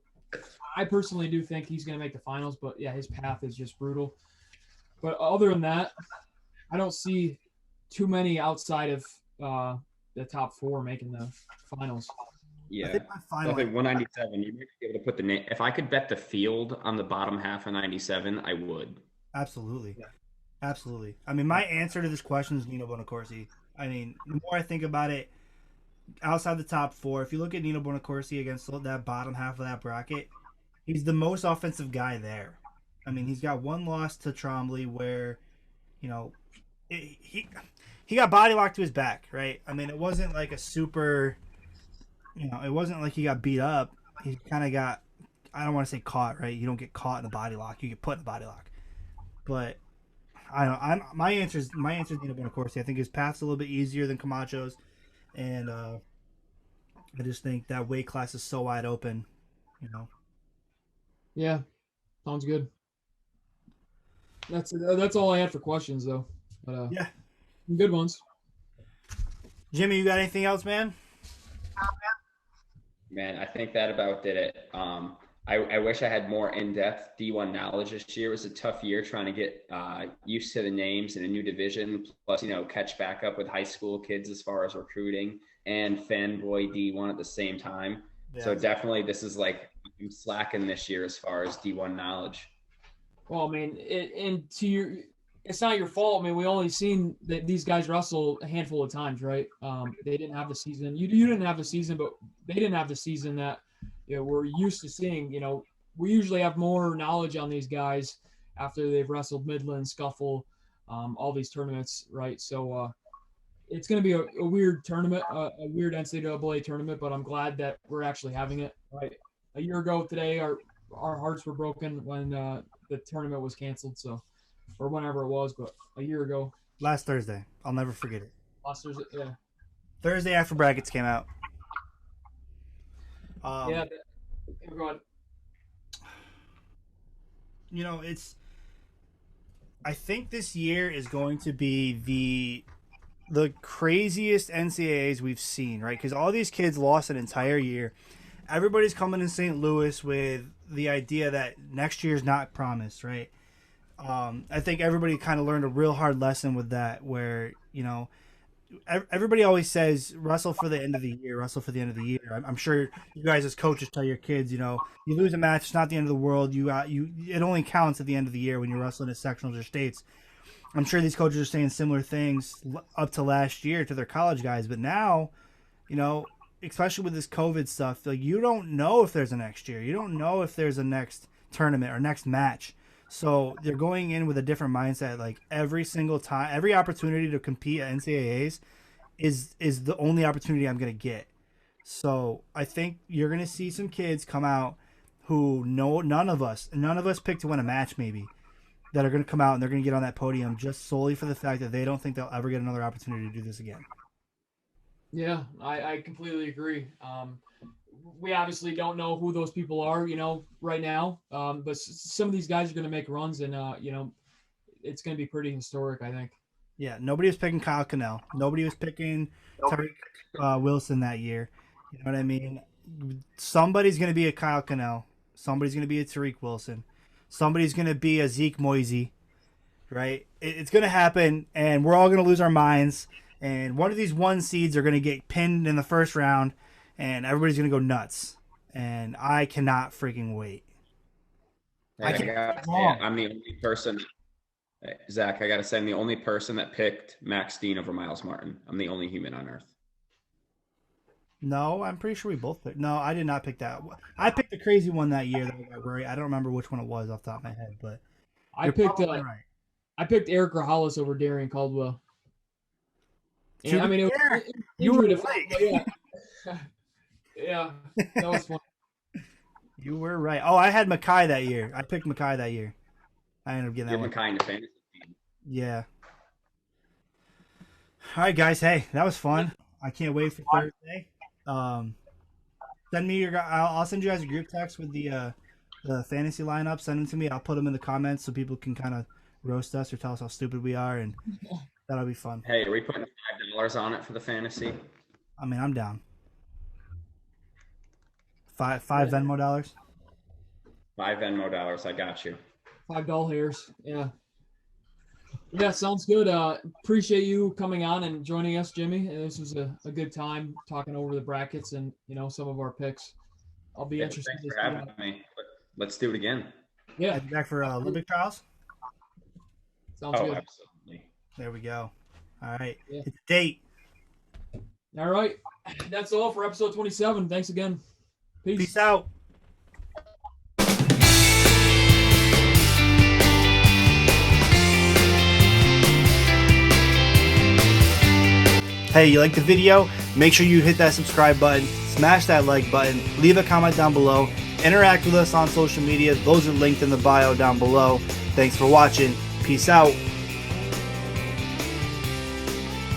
I personally do think he's going to make the finals, but yeah, his path is just brutal. But other than that, I don't see too many outside of the top 4 making the finals. Yeah, I think 197. You might be able to put the name. If I could bet the field on the bottom half of 97, I would. Absolutely, absolutely. I mean, my answer to this question is Nino Bonacorsi. I mean, the more I think about it, outside the top 4, if you look at Nino Bonacorsi against that bottom half of that bracket, he's the most offensive guy there. I mean, he's got 1 loss to Trombley where, he got body locked to his back, right? I mean, it wasn't like a super, it wasn't like he got beat up. he kind of got, I don't want to say caught, right? You don't get caught in a body lock. You get put in a body lock. But I don't know. My answer's Nino Bonacorsi. I think his path's a little bit easier than Camacho's. And I just think that weight class is so wide open, you know. Yeah, sounds good. That's all I had for questions, though. But yeah, some good ones. Jimmy, you got anything else, man? Man, I think that about did it. I wish I had more in-depth D1 knowledge this year. It was a tough year trying to get used to the names in a new division, plus, catch back up with high school kids as far as recruiting and fanboy D1 at the same time. Yeah. So definitely this is like I'm slacking this year as far as D1 knowledge. Well, I mean, it's not your fault. I mean, we only seen that these guys wrestle a handful of times, right? They didn't have the season. You didn't have the season, but they didn't have the season that we're used to seeing. We usually have more knowledge on these guys after they've wrestled Midland, Scuffle, all these tournaments, right? So it's going to be a weird tournament, a weird NCAA tournament, but I'm glad that we're actually having it, right? A year ago today, our hearts were broken when the tournament was canceled, or whenever it was, but a year ago. Last Thursday. I'll never forget it. Last Thursday, yeah. Thursday after brackets came out. Yeah, go ahead. I think this year is going to be the craziest NCAAs we've seen, right? Because all these kids lost an entire year. Everybody's coming in St. Louis with the idea that next year's not promised, right? I think everybody kind of learned a real hard lesson with that, where everybody always says wrestle for the end of the year, wrestle for the end of the year. I'm sure you guys as coaches tell your kids, you lose a match, it's not the end of the world. It only counts at the end of the year when you're wrestling at sectionals or states. I'm sure these coaches are saying similar things up to last year to their college guys, but now, especially with this COVID stuff, like you don't know if there's a next year. You don't know if there's a next tournament or next match. So they're going in with a different mindset. Like every single time, every opportunity to compete at NCAAs is the only opportunity I'm going to get. So I think you're going to see some kids come out who none of us picked to win a match maybe, that are going to come out and they're going to get on that podium just solely for the fact that they don't think they'll ever get another opportunity to do this again. Yeah, I completely agree. We obviously don't know who those people are, right now. But some of these guys are going to make runs, and it's going to be pretty historic, I think. Yeah, nobody was picking Kyle Cannell. Nobody was picking Tariq Wilson that year. You know what I mean? Somebody's going to be a Kyle Cannell. Somebody's going to be a Tariq Wilson. Somebody's going to be a Zeke Moisey, right? It's going to happen, and we're all going to lose our minds. And one of these 1 seeds are going to get pinned in the first round, and everybody's going to go nuts. And I cannot freaking wait. I'm the only person, Zakk, I got to say, I'm the only person that picked Max Dean over Miles Martin. I'm the only human on earth. No, I'm pretty sure we both picked. No, I did not pick that. I picked the crazy one that year that I got worried. I don't remember which one it was off the top of my head, but I picked Eric Rahalis over Darian Caldwell. And, I mean, you were right. Yeah, that was fun. You were right. Oh, I had Mekhi that year. I picked Mekhi that year. I ended up getting that one. Mekhi in the fantasy team. Yeah. All right, guys. Hey, that was fun. I can't wait for Thursday. Send me I'll send you guys a group text with the fantasy lineup. Send them to me. I'll put them in the comments so people can kind of roast us or tell us how stupid we are, and that'll be fun. Hey, are we putting $5 on it for the fantasy? I mean, I'm down. Five Venmo dollars. $5 Venmo. I got you. $5 hairs. Yeah. Yeah, sounds good. Appreciate you coming on and joining us, Jimmy. This was a good time talking over the brackets and some of our picks. I'll be interested. Thanks for having me. Let's do it again. Yeah, back for Olympic trials. Sounds good. Absolutely. There we go. All right, It's a date. All right, that's all for episode 27. Thanks again. Peace out. Hey, you like the video? Make sure you hit that subscribe button, smash that like button, leave a comment down below, interact with us on social media. Those are linked in the bio down below. Thanks for watching. Peace out.